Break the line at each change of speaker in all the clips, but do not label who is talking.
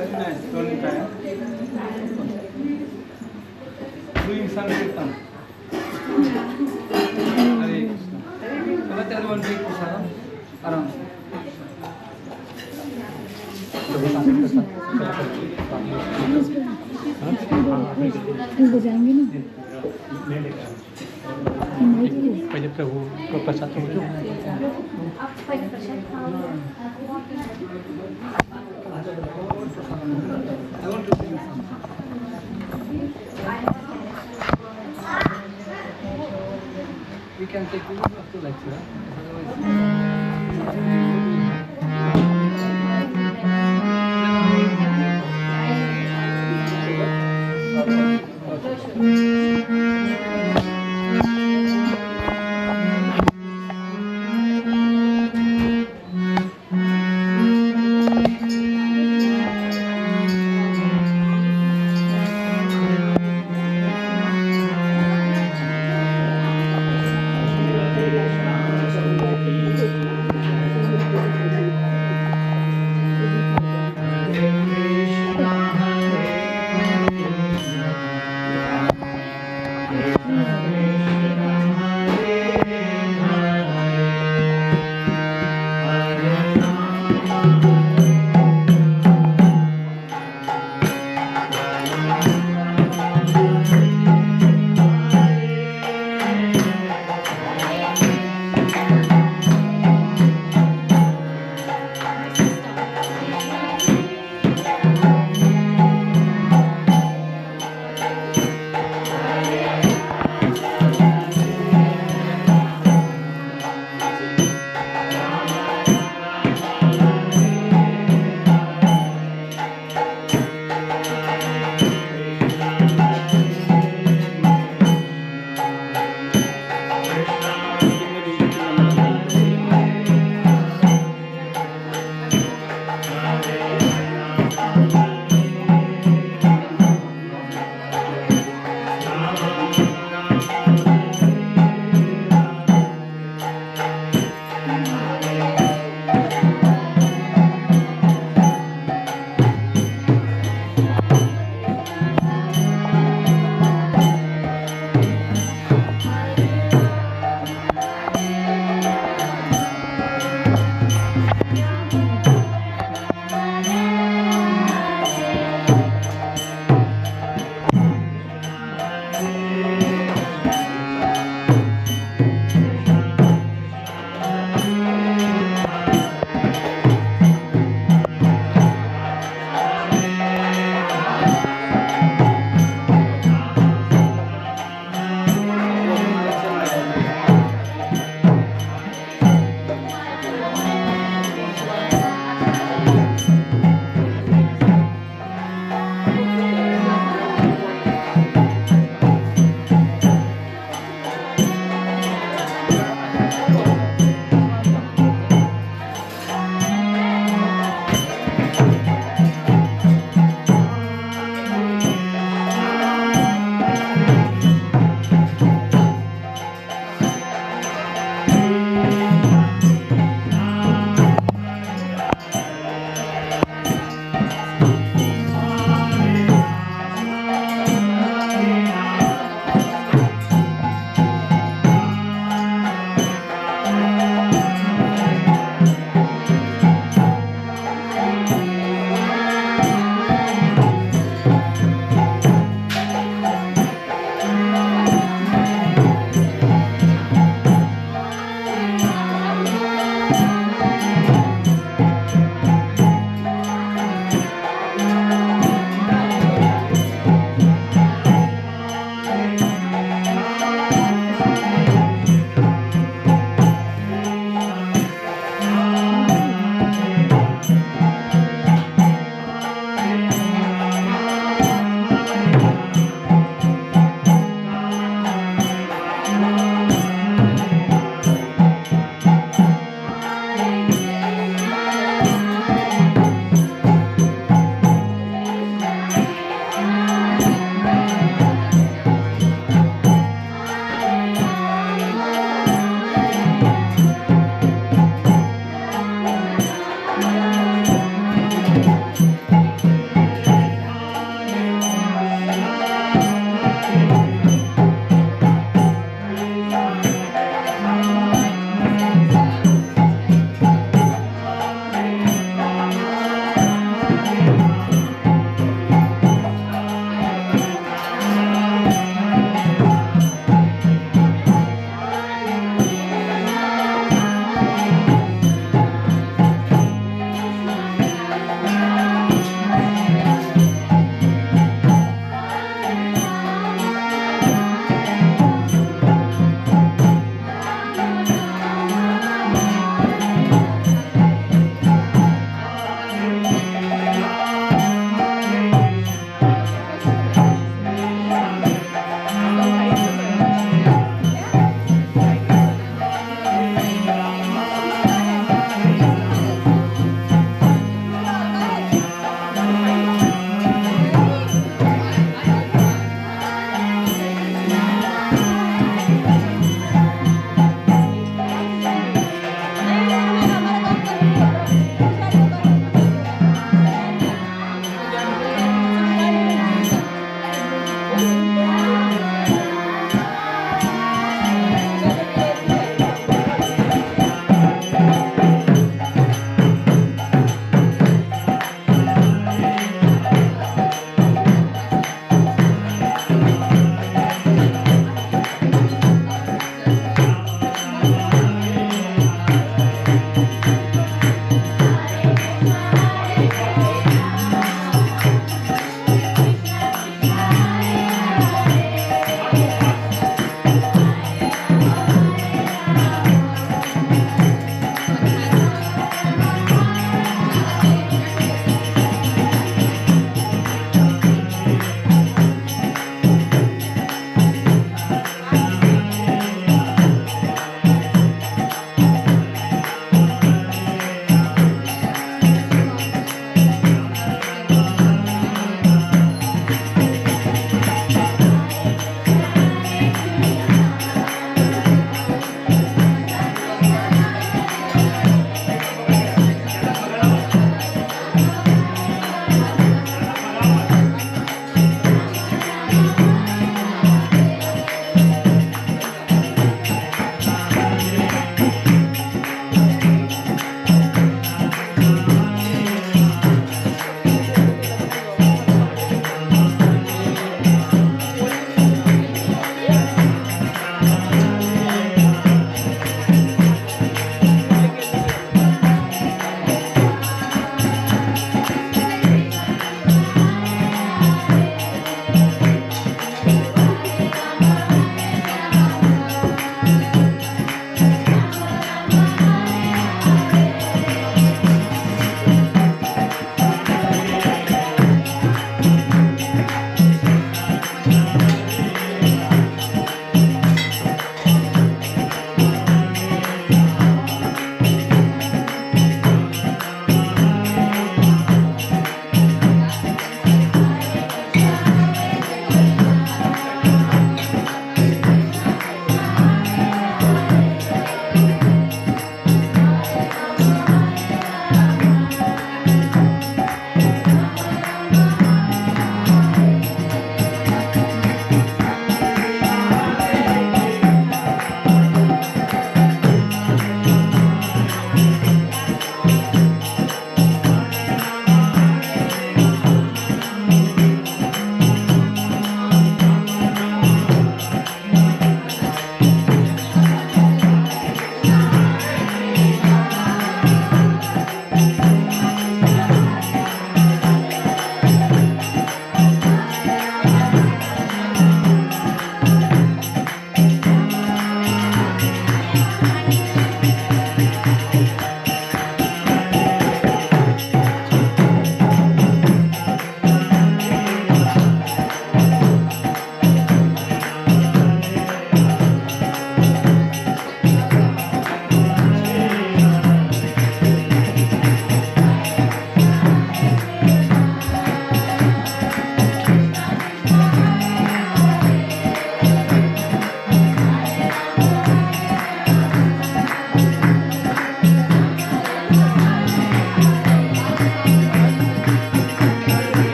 Doing Sankirtan. Hare Krishna. So let everyone take prasadam around.
बजाएंगे ना
पहले प्रभु को प्रसाद समझो
I want to sing something. We can take this up to lecture.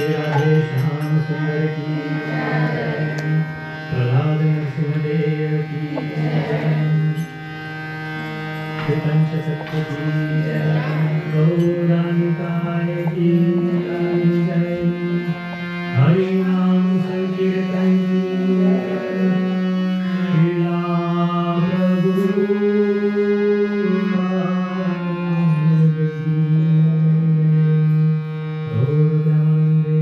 Shri Radhe Shyam सुंदर की जय। प्रहलाद नरसिंहदेव की जय। पंच सत्य की जय। गौरानिकाय की जय। हरि नाम संकीर्तन की जय। लीला प्रभु महाराज की जय। और ध्यान दें।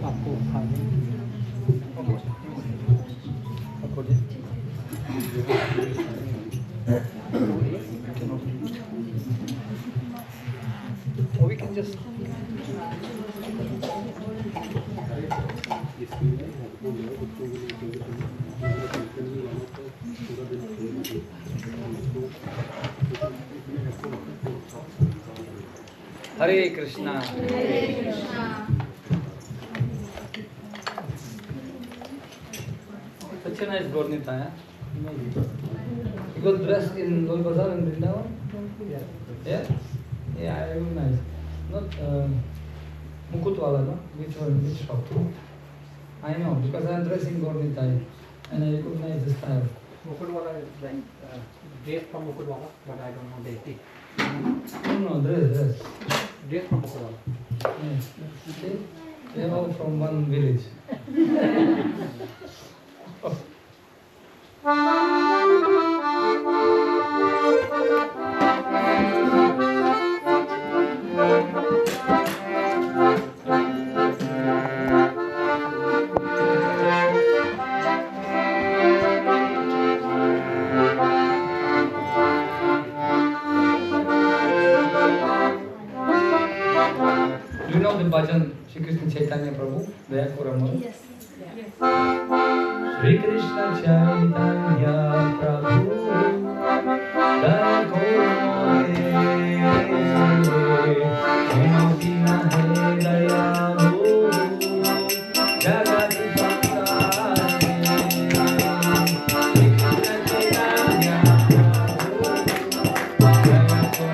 आपको खाने
Or we can just Hare Krishna. Such a nice Gornita, yeah? You got dressed in Lol Bazaar in Vrindavan?
Yeah.
Yeah? Yeah, I recognize. Not Mukutwala, no? Which one? Which shop? I know, because I am dressing Gornita and I recognize the style.
Mukudwala is like dress from Mukudwala, but I don't know deity.
No, dress.
Dress from Mukudwala.
Yes. See? They are all from one village. Do you know the bhajan Shri Krishna Chaitanya Prabhu? Dayapuram?
Yes.
Shri Krishna Chaitanya Prabhu Dayapuram Moti nahe dayalu Jagat Sangare Shri Krishna Chaitanya Prabhu Dayapuram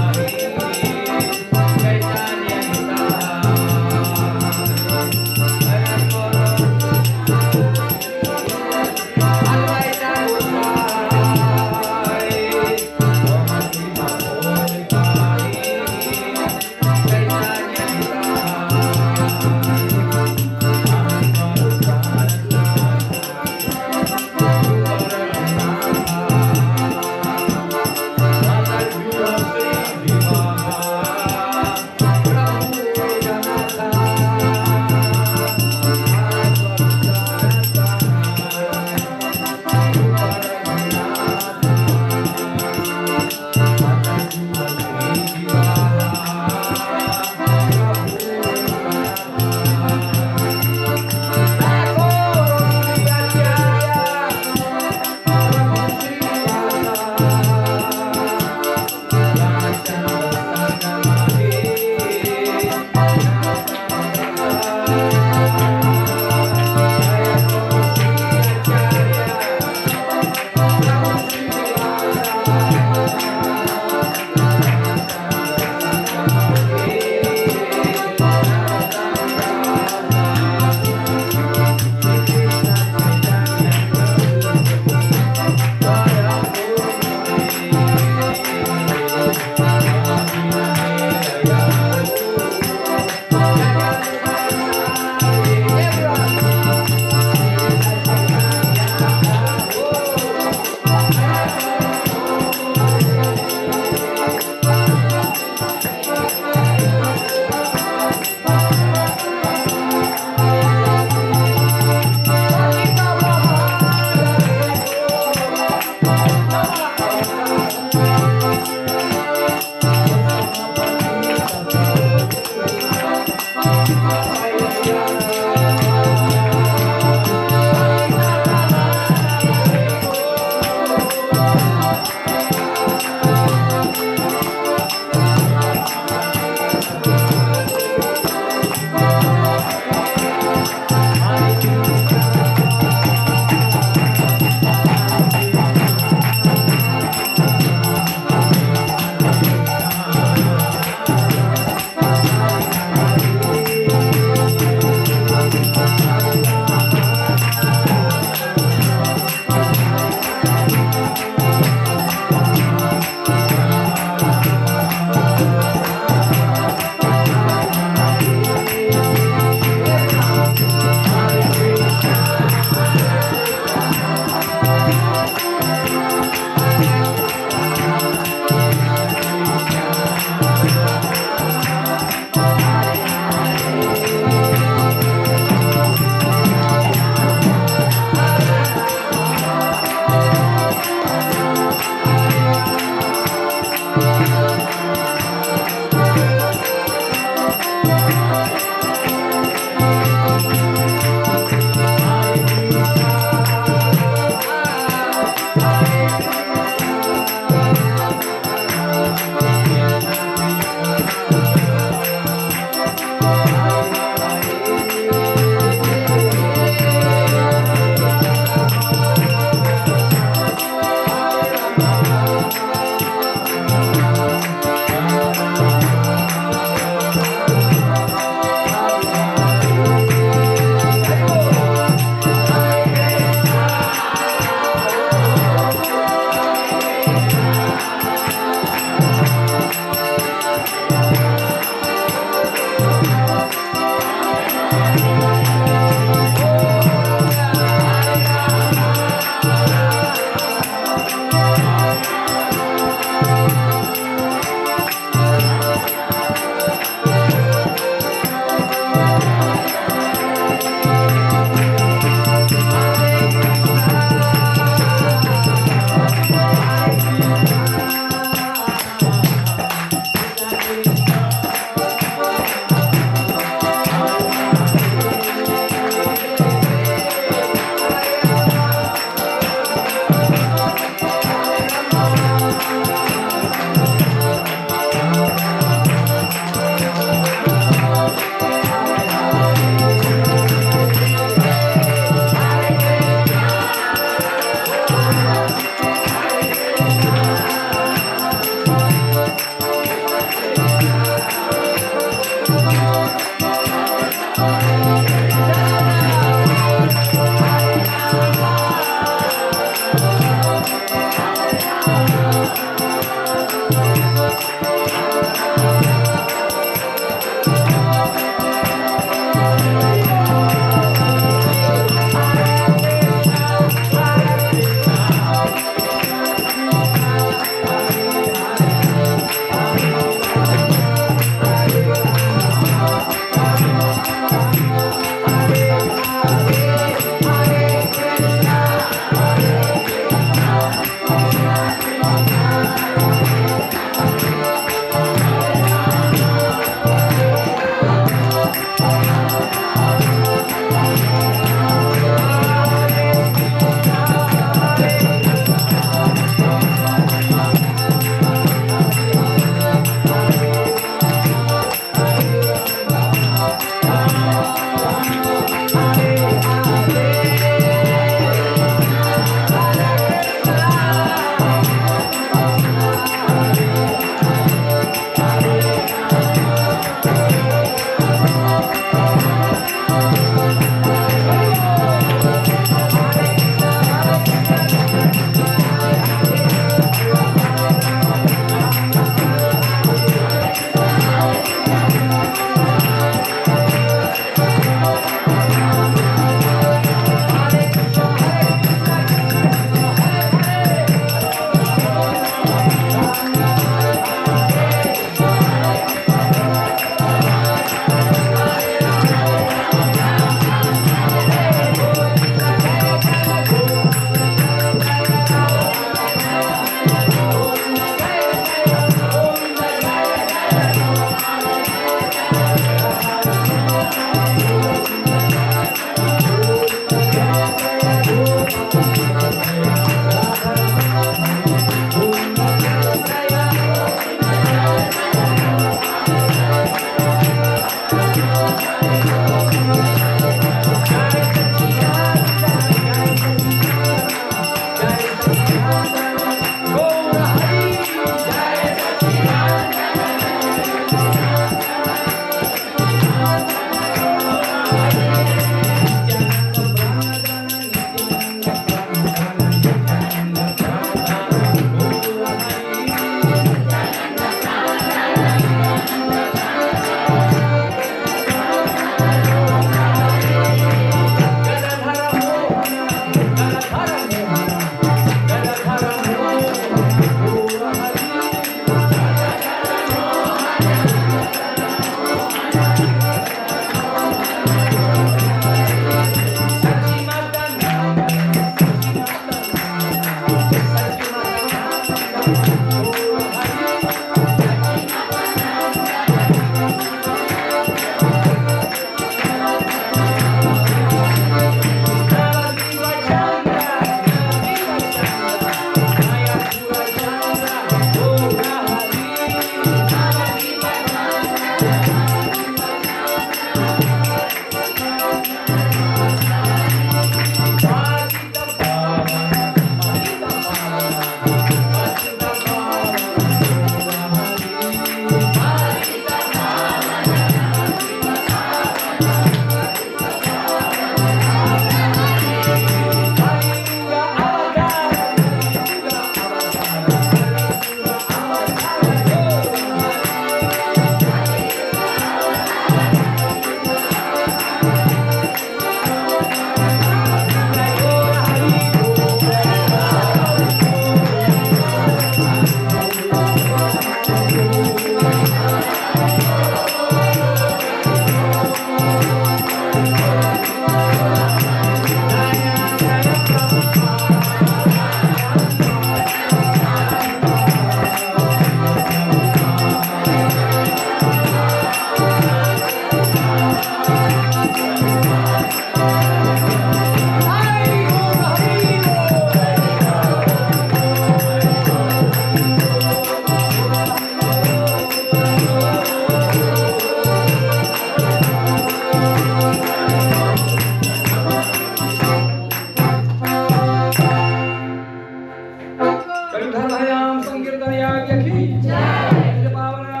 Vairavya ki Jai Pavana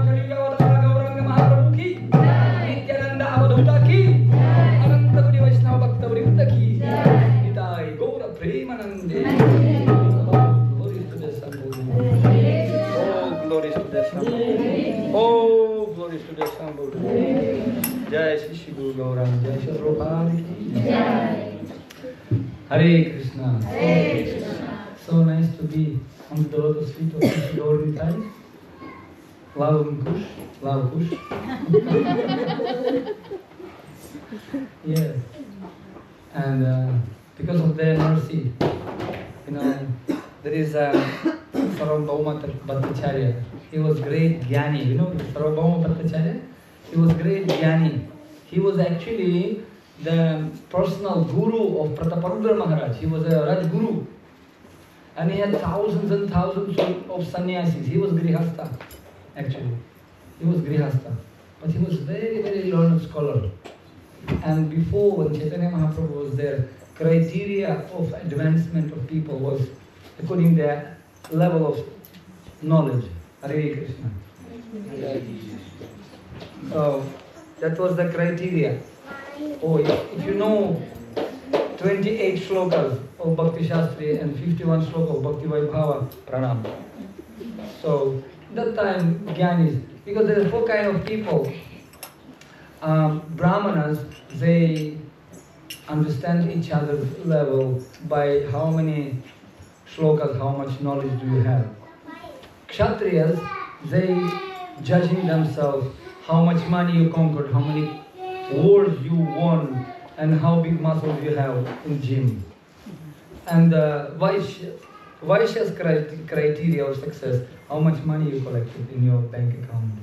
Kaliuga Avatara Gauranga Mahaprabhu ki Nityananda Avadhuta ki Ananta Guri Vaishnava Bhakta Vrinda ki Nitai Gaura Premanande. Oh, glories to the Sambhu. Oh, glories to the Sambhu. Jai Shri Guru Gauranga, Jai Shri Prabhupada ki Jai. Hare Krishna. Hare Krishna. So nice to be on the lotus feet of Shri Gauranga. Love and Kush. Love Kush. Yes. And because of their mercy, there is Sarvabhauma Bhattacharya. He was great Jnani. You know Sarvabhauma Bhattacharya? He was great Jnani. He was actually the personal guru of Prataparudra Maharaj. He was a Rajguru. And he had thousands and thousands of sannyasis. He was Grihastha, actually. He was Grihastha. But he was very, very learned scholar. And before, when Chaitanya Mahaprabhu was there, criteria of advancement of people was according to their level of knowledge. Hare Krishna. So, that was the criteria. Oh, if you know 28 shlokas of Bhakti Shastri and 51 shlokas of Bhakti Vaibhava, pranam. So, that time, Jnanis, because there are four kinds of people. Brahmanas, they understand each other's level by how many shlokas, how much knowledge do you have. Kshatriyas, they judging themselves how much money you conquered, how many wars you won, and how big muscles you have in gym. And Vaishya's criteria of success, how much money you collected in your bank account,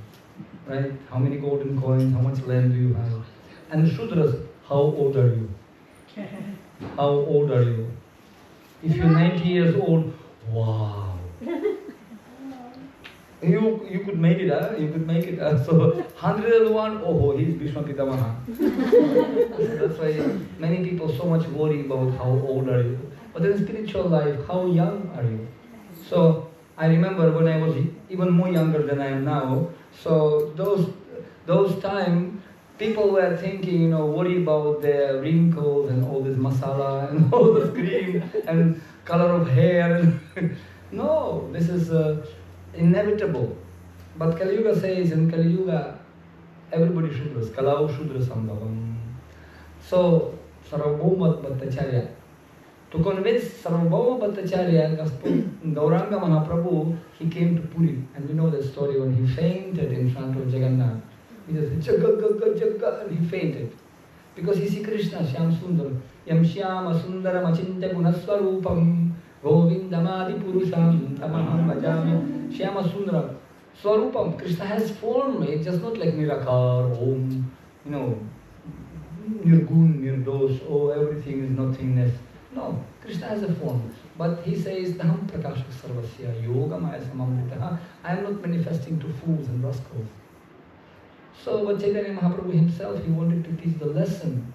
right? How many golden coins, how much land do you have? And the Shudras, how old are you? How old are you? If you're 90 years old, wow. You could make it, huh? You could make it. So 101, oh, he's Bhishma Pitamaha. That's why many people so much worry about how old are you. But in spiritual life, how young are you? So I remember when I was even more younger than I am now. So those time, people were thinking, worry about their wrinkles and all this masala and all this cream and color of hair. No, this is inevitable. But Kali Yuga says in Kali Yuga, everybody Shudras, Kalau Shudra Sambhavam. So, Sarvabhauma Bhattacharya. To convince Sarvabhauma Bhattacharya, Gauranga Mahaprabhu, he came to Puri. And we know the story when he fainted in front of Jagannath. He just said, Jaga, and he fainted. Because he see Krishna, Shyam Sundar. Yam Shyama Sundaram Achintya Gunaswarupam Govindamadi Purusham Tamaham Bhajami Shyama Sundaram. Swarupam, Krishna has form. It's just not like Nirakar, Om, Nirgun, Nirdosh, everything is nothingness. No, Krishna has a form. But he says, Daham Prakasha Sarvasya, Yoga Maya Samamritaha. I am not manifesting to fools and rascals. So, but Chaitanya Mahaprabhu himself, he wanted to teach the lesson.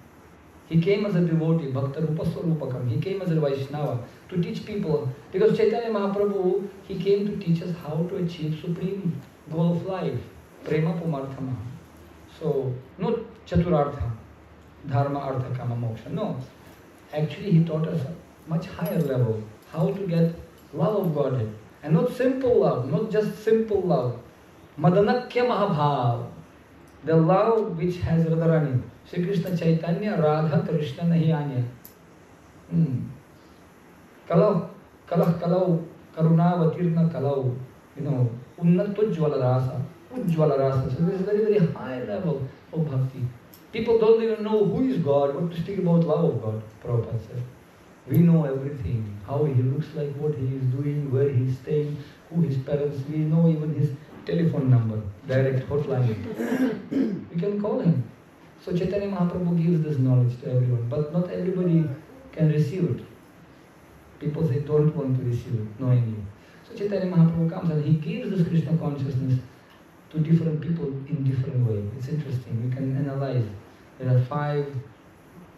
He came as a devotee, Bhakta Rupa Swarupakam. He came as a Vaishnava to teach people. Because Chaitanya Mahaprabhu, he came to teach us how to achieve supreme goal of life, Prema Pumarthama. So, not Chaturartha, Dharma, Artha, Kama, Moksha. No. Actually, he taught us a much higher level, how to get love of Godhead. And not simple love, not just simple love. Madanakya Mahabhav. The love which has Radharani. Shri Krishna Chaitanya, Radha Krishna Nahi Anya. Kalau, Karuna Vatirna Kalau. Unnatujjvala Rasa. Ujjvala Rasa. So this is very, very high level of bhakti. People don't even know who is God, what to speak about love of God, Prabhupada said. We know everything, how he looks like, what he is doing, where he is staying, who his parents, we know even his telephone number, direct hotline. We can call him. So Chaitanya Mahaprabhu gives this knowledge to everyone, but not everybody can receive it. People say don't want to receive it knowingly. So Chaitanya Mahaprabhu comes and he gives this Krishna consciousness to different people in different ways. It's interesting, we can analyze. There are 5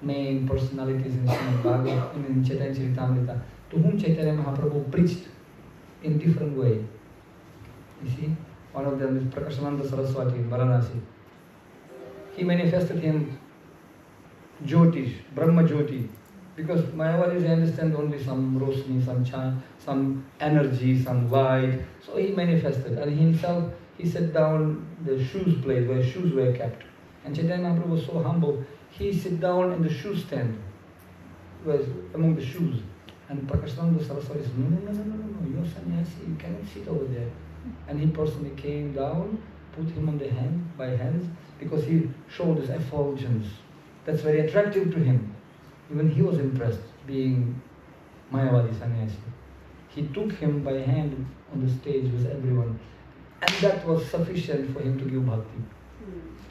main personalities in Srimad Bhagavatam, in Chaitanya Charitamrita, to whom Chaitanya Mahaprabhu preached in different way. You see, one of them is Prakashananda Saraswati in Varanasi. He manifested him Jyotish, Brahma Jyoti, because Mayavadis understand only some rosni, some energy, some light. So he manifested, and himself he set down the shoes place where shoes were kept. And Chaitanya Mahaprabhu was so humble, he sit down in the shoe stand, was among the shoes. And Prakashananda Saraswati said, no, you're sannyasi, you cannot sit over there. And he personally came down, put him on the hand, by hands, because he showed his effulgence. That's very attractive to him. Even he was impressed, being Mayavadi sannyasi. He took him by hand on the stage with everyone. And that was sufficient for him to give bhakti.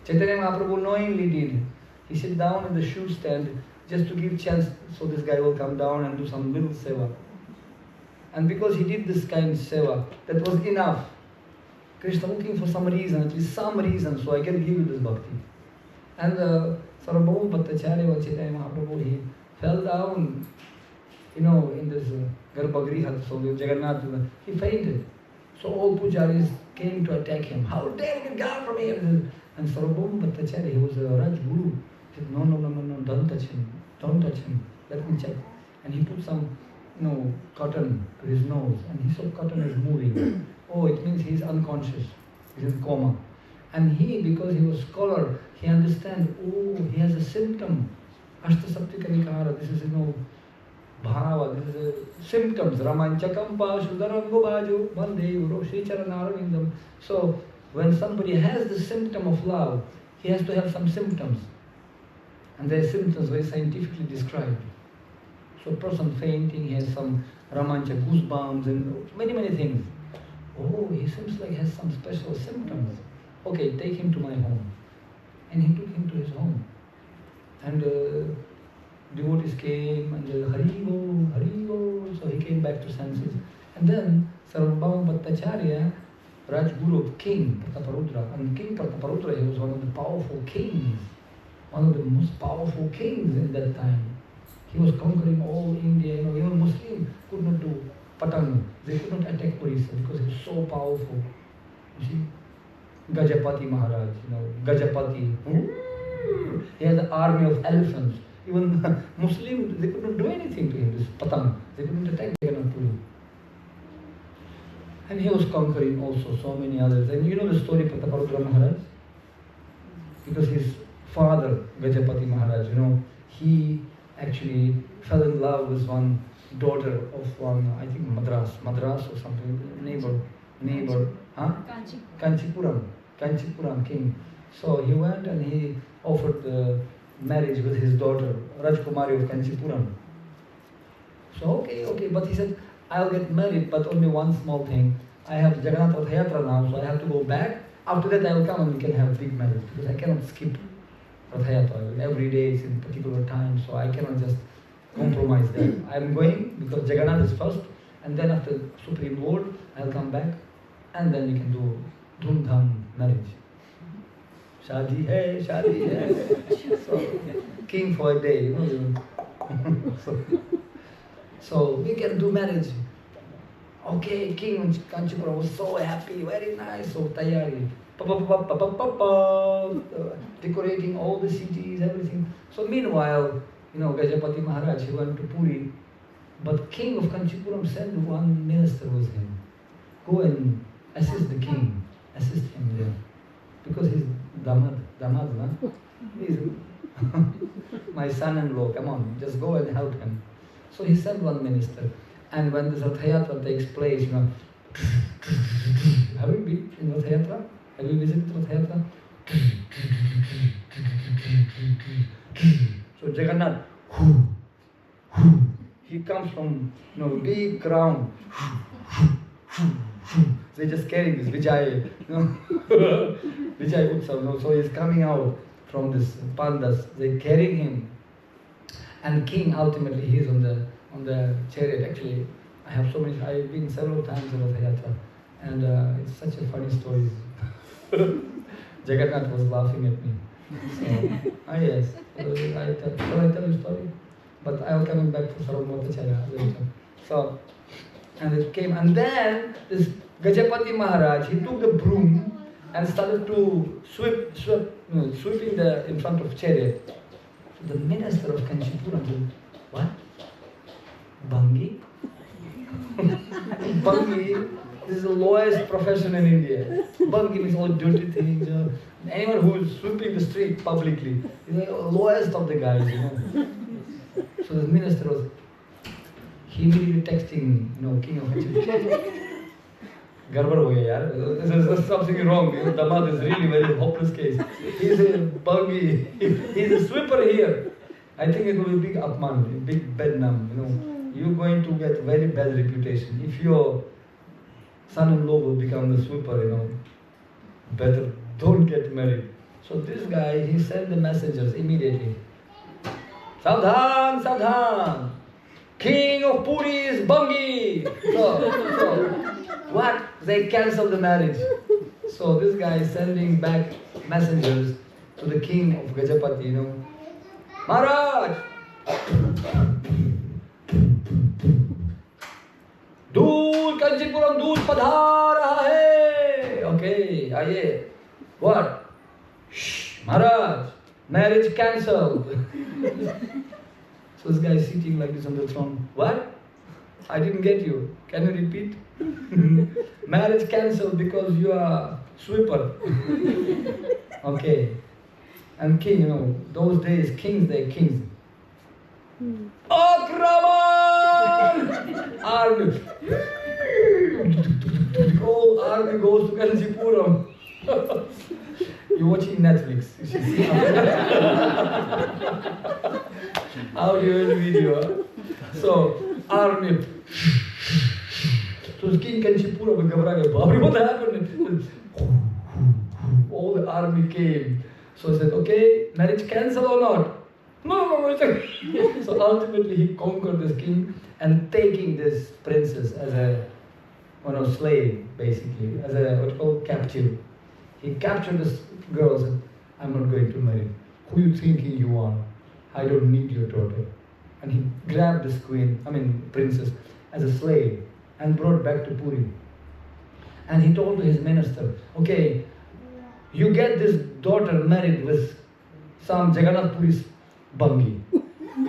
Chaitanya Mahaprabhu knowingly did. He sit down in the shoe stand just to give chance so this guy will come down and do some little seva. And because he did this kind of seva, that was enough. Krishna looking for some reason, at least some reason, so I can give you this bhakti. And Sarvabhauma Bhattacharya or Chaitanya Mahaprabhu, he fell down, in this Garbhagriha, so Jagannath, he fainted. So all pujaris came to attack him. How dare you get down from here? And Sarvabhauma Bhattacharya, he was a Raj Guru. He said, no, don't touch him. Don't touch him. Let me check. And he put some, cotton to his nose. And he saw cotton is moving. Oh, it means he is unconscious. He is in coma. And he, because he was scholar, he understands, he has a symptom. Ashtasaptika Vikara, this is, bhava, this is symptoms. Ramanchakam Pashudaram Gobaju, Bande, Uroshi Charanarvindam. So, when somebody has the symptom of love, he has to have some symptoms. And their symptoms very scientifically described. So a person fainting, he has some Ramancha goosebumps and many things. Oh, he seems like he has some special symptoms. Okay, take him to my home. And he took him to his home. And devotees came and Hari-bo, so he came back to senses. And then Sarvabhauma Bhattacharya, Rajguru, King Prataparudra, and King Prataparudra, he was one of the powerful kings, one of the most powerful kings in that time. He was conquering all India, even Muslims could not do Patang, they could not attack Orissa because he was so powerful. You see, Gajapati Maharaj, Gajapati, he had an army of elephants. Even Muslims, they could not do anything to him, this Patang, they couldn't attack Jagannath-puri. And he was conquering also so many others. And you know the story of Prataparudra Maharaj? Because his father, Gajapati Maharaj, he actually fell in love with one daughter of one, I think Madras or something, neighbor, Kanchipuram king. So he went and he offered the marriage with his daughter, Rajkumari of Kanchipuram. So okay, but he said, I'll get married, but only one small thing. I have Jagannath Rath Yatra now, so I have to go back. After that I will come and we can have a big marriage, because I cannot skip Rath Yatra. Every day is in particular time, so I cannot just compromise that. I am going because Jagannath is first, and then after Supreme Lord, I'll come back, and then we can do Dhum-Dham marriage. Shadi hai. So, king for a day, So we can do marriage. Okay, King Kanchipuram was so happy, very nice, so tayari. Decorating all the cities, everything. So meanwhile, Gajapati Maharaj, he went to Puri, but King of Kanchipuram sent one minister with him. Go and assist the king, assist him there. Because he's Damad, na? He's my son-in-law, come on, just go and help him. So he sent one minister. And when this Rath Yatra takes place, have you been in Rath Yatra? Have you visited Rath Yatra? So Jagannath, he comes from big crowd. They just carry this Vijay, Vijay Utsav. So he's coming out from this pandas. They carry him, and king ultimately he's on the chariot. Actually, I have so many. I've been several times in Rath Yatra, and it's such a funny story. Jagannath was laughing at me. So, yes. Shall I tell you a story? But I will come back for Sarvabhauma Bhattacharya later. So And it came, and then this Gajapati Maharaj, he took the broom and started to sweeping in front of chariot. So the minister of Kanchipuram said, what? Bangi? Bangi, this is the lowest profession in India. Bangi means all dirty things. Anyone who is sweeping the street publicly is the lowest of the guys, So the minister was immediately texting, King of Kanchipuram. Garbar ho gaya yaar. There's something wrong. Damad is really very hopeless case. He's a Bangi. He's a sweeper here. I think it will be big apman, big bednam. You're going to get very bad reputation. If your son-in-law will become the sweeper, better don't get married. So this guy, he sent the messengers immediately. Savdhan, Savdhan! King of Puri is Bangi! So, what? They cancelled the marriage. So this guy is sending back messengers to the king of Gajapati, Maharaj! Doodh Kanchipuram doodh padhar raha hai. Okay, aye. What? Shh, Maharaj, marriage cancelled. So this guy is sitting like this on the throne. What? I didn't get you. Can you repeat? Marriage cancelled because you are sweeper. Okay. And king, those days, kings, they're kings. Akraman! Army. Whole army goes to Kanchipuram. You're watching Netflix. You should see how do you watch video? So, army. So King Kanchipuram Gabra, what happened? All the army came. So he said, okay, marriage cancel or not? No. So ultimately he conquered this king and taking this princess as a slave, basically, as a captive. He captured this girl and said, I'm not going to marry. Who you thinking you are? I don't need your daughter. And he grabbed this princess as a slave and brought back to Puri. And he told to his minister, okay, you get this daughter married with some Jagannath Puri's Bangi.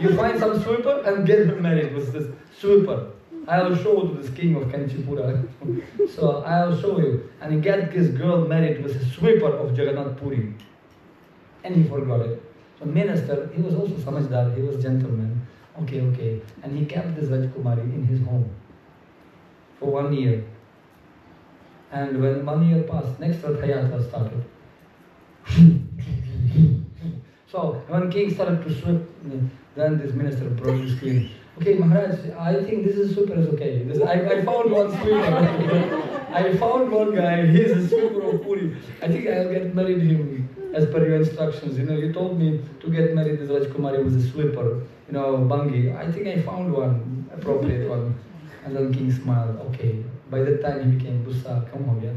You find some sweeper and get her married with this sweeper. I'll show to this king of Kanchipura. So I'll show you. And he got this girl married with a sweeper of Jagannath Puri. And he forgot it. So minister, he was also Samajdar, he was gentleman. Okay. And he kept this Rajkumari in his home for 1 year. And when 1 year passed, next Rath Yatra started. So when king started to sweep, then this minister brought this queen. Okay, Maharaj, I think this is sweeper is okay. I found one sweeper. I found one guy, he's a sweeper of Puri. I think I'll get married him as per your instructions. You told me to get married this Rajkumari with a sweeper, Bangi. I think I found one, appropriate one. And then king smiled, okay. By the time he became Bussa, come on, yeah.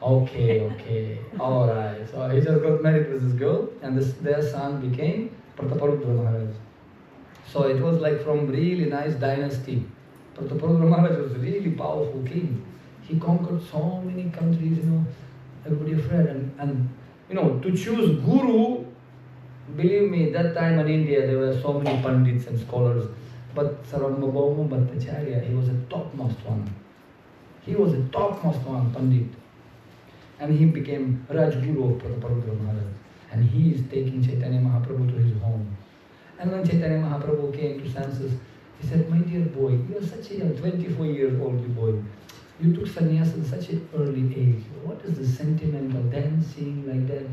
Okay, alright. So he just got married with this girl, and their son became Prataparudra Maharaj. So it was like from really nice dynasty. Prataparudra Maharaj was a really powerful king. He conquered so many countries, everybody afraid. And to choose guru, believe me, that time in India there were so many pandits and scholars. But Sarvabhauma Bhattacharya, he was the topmost one. He was the topmost one, Pandit. And he became Rajguru of Prataparudra Maharaj. And he is taking Chaitanya Mahaprabhu to his home. And when Chaitanya Mahaprabhu came to senses, he said, my dear boy, you are such a young, 24 years old boy. You took sannyas at such an early age. What is this sentimental dancing like that?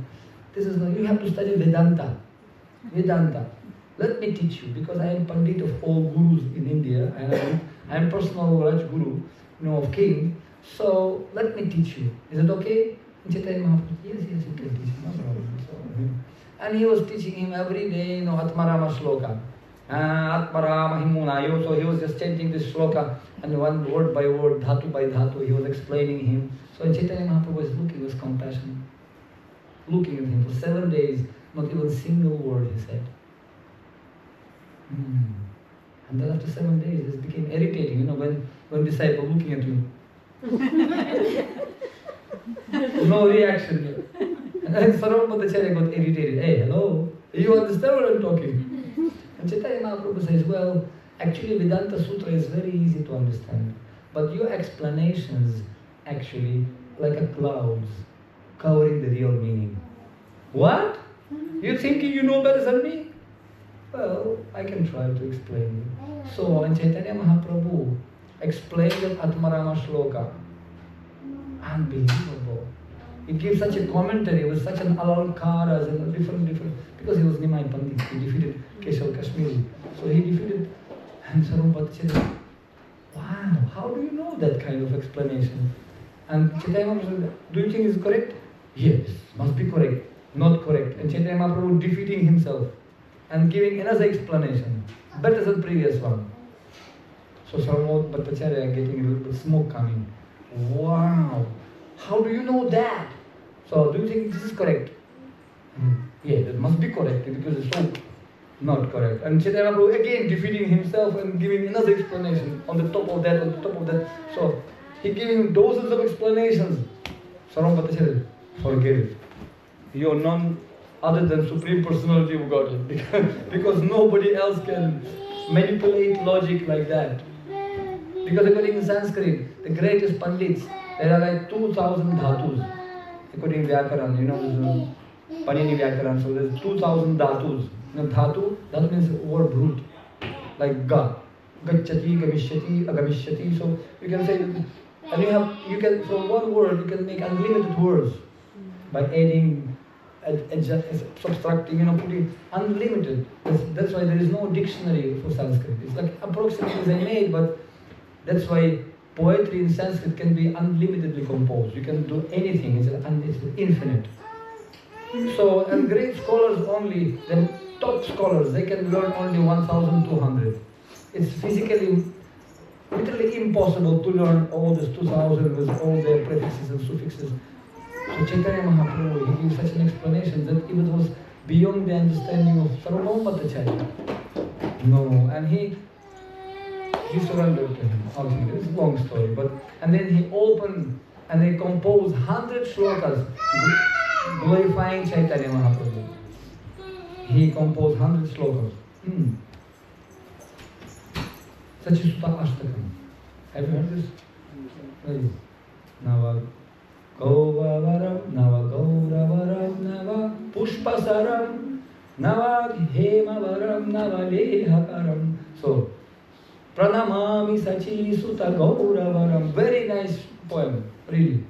This is not, you have to study Vedanta. Vedanta. Let me teach you, because I am Pandit of all gurus in India, and I am personal Rajguru, of king. So let me teach you. Is it okay? And Chaitanya Mahaprabhu, yes, you can teach him, no problem. So, and he was teaching him every day, Atmarama Shloka. Atmarama Himunayo. So he was just chanting this shloka, and one word by word, dhatu by dhatu, he was explaining him. So Chaitanya Mahaprabhu was looking with compassion, looking at him for 7 days, not even a single word he said. And then after 7 days, this became irritating. When One disciple looking at you. No reaction. And Sarvabhaumacharya got irritated. Hey, hello, you understand what I'm talking? And Chaitanya Mahaprabhu says, well, actually Vedanta Sutra is very easy to understand. But your explanations actually like a clouds covering the real meaning. What? You thinking you know better than me? Well, I can try to explain you. So, when Chaitanya Mahaprabhu explained the Atmarama Shloka, unbelievable. He gave such a commentary with such an alankaras and different, because he was Nimai Pandit, he defeated Keshav Kashmiri. So he defeated, and Sarvabhaumacharya said, wow, how do you know that kind of explanation? And Chaitanya Mahaprabhu said, do you think it's correct? Yes, must be correct, not correct. And Chaitanya Mahaprabhu defeating himself and giving another explanation, better than previous one. So Sarvabhaumacharya getting a little bit smoke coming. Wow, how do you know that? So do you think this is correct? Yeah, it must be correct because it's so not correct. And Chaitanya Mahaprabhu again defeating himself and giving another explanation on the top of that, on the top of that. So he giving dozens of explanations. Sarvabhaumacharya, forget it. You're none other than Supreme Personality of Godhead. Because nobody else can manipulate logic like that. Because according to Sanskrit, the greatest Pandits, there are like 2,000 dhatus. According to Vyakaran, you know, Panini Vyakaran, so there's 2,000 dhatus. You know, dhatu means word root, like ga, gacchati, gamishyati, agamishyati. So you can say, and you can from one word you can make unlimited words by adding, subtracting, putting unlimited. That's why there is no dictionary for Sanskrit. It's like approximately they made, but that's why poetry in Sanskrit can be unlimitedly composed. You can do anything. It's infinite. So, and great scholars only, the top scholars, they can learn only 1,200. It's physically, literally impossible to learn all this 2,000 with all their prefixes and suffixes. So Chaitanya Mahaprabhu, he gives such an explanation that even was beyond the understanding of Sarvabhaumacharya. No, and he surrendered to him. Ultimately, it's a long story, and then he opened and they composed 100 shlokas glorifying Chaitanya Mahaprabhu. He composed 100 shlokas. Sachisuta Ashtakam. Have you heard this? Nava Gauravaram, Nava Gauravaram, Nava Pushpasaram, Nava Hemavaram, Nava Lehakaram. So, Pranamami Sachi Sutta Gauravaram. Very nice poem, really.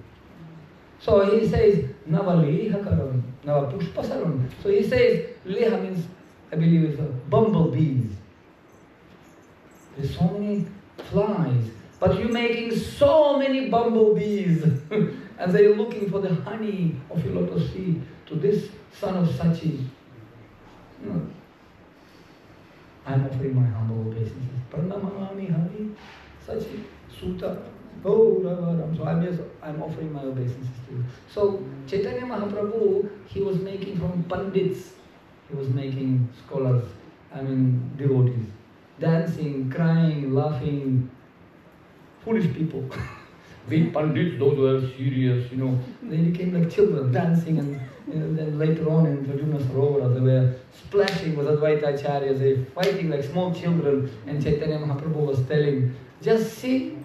So he says, Nava Lehakaram, Nava Pushpasaram. So he says, Leha means, I believe it's bumblebees. There's so many flies, but you're making so many bumblebees. And they're looking for the honey of your lotus feet to this son of Sachi. I'm offering my humble obeisances. Pranamami Hari Sachi Sutta Gauravaram. So I'm offering my obeisances to you. So Chaitanya Mahaprabhu, he was making from Pandits, he was making scholars, devotees, dancing, crying, laughing, foolish people. Big Pandits, those were serious, They became like children, dancing, and then later on in Arjuna Sarovara, they were splashing with Advaita Acharyas, they were fighting like small children, and Chaitanya Mahaprabhu was telling, just see,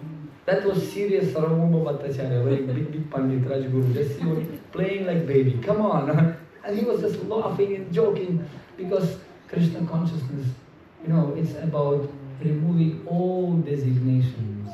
that was serious Sarvabhaumacharya, very big Pandit, Rajguru, just see what, playing like baby, come on. And he was just laughing and joking, because Krishna consciousness, it's about removing all designations.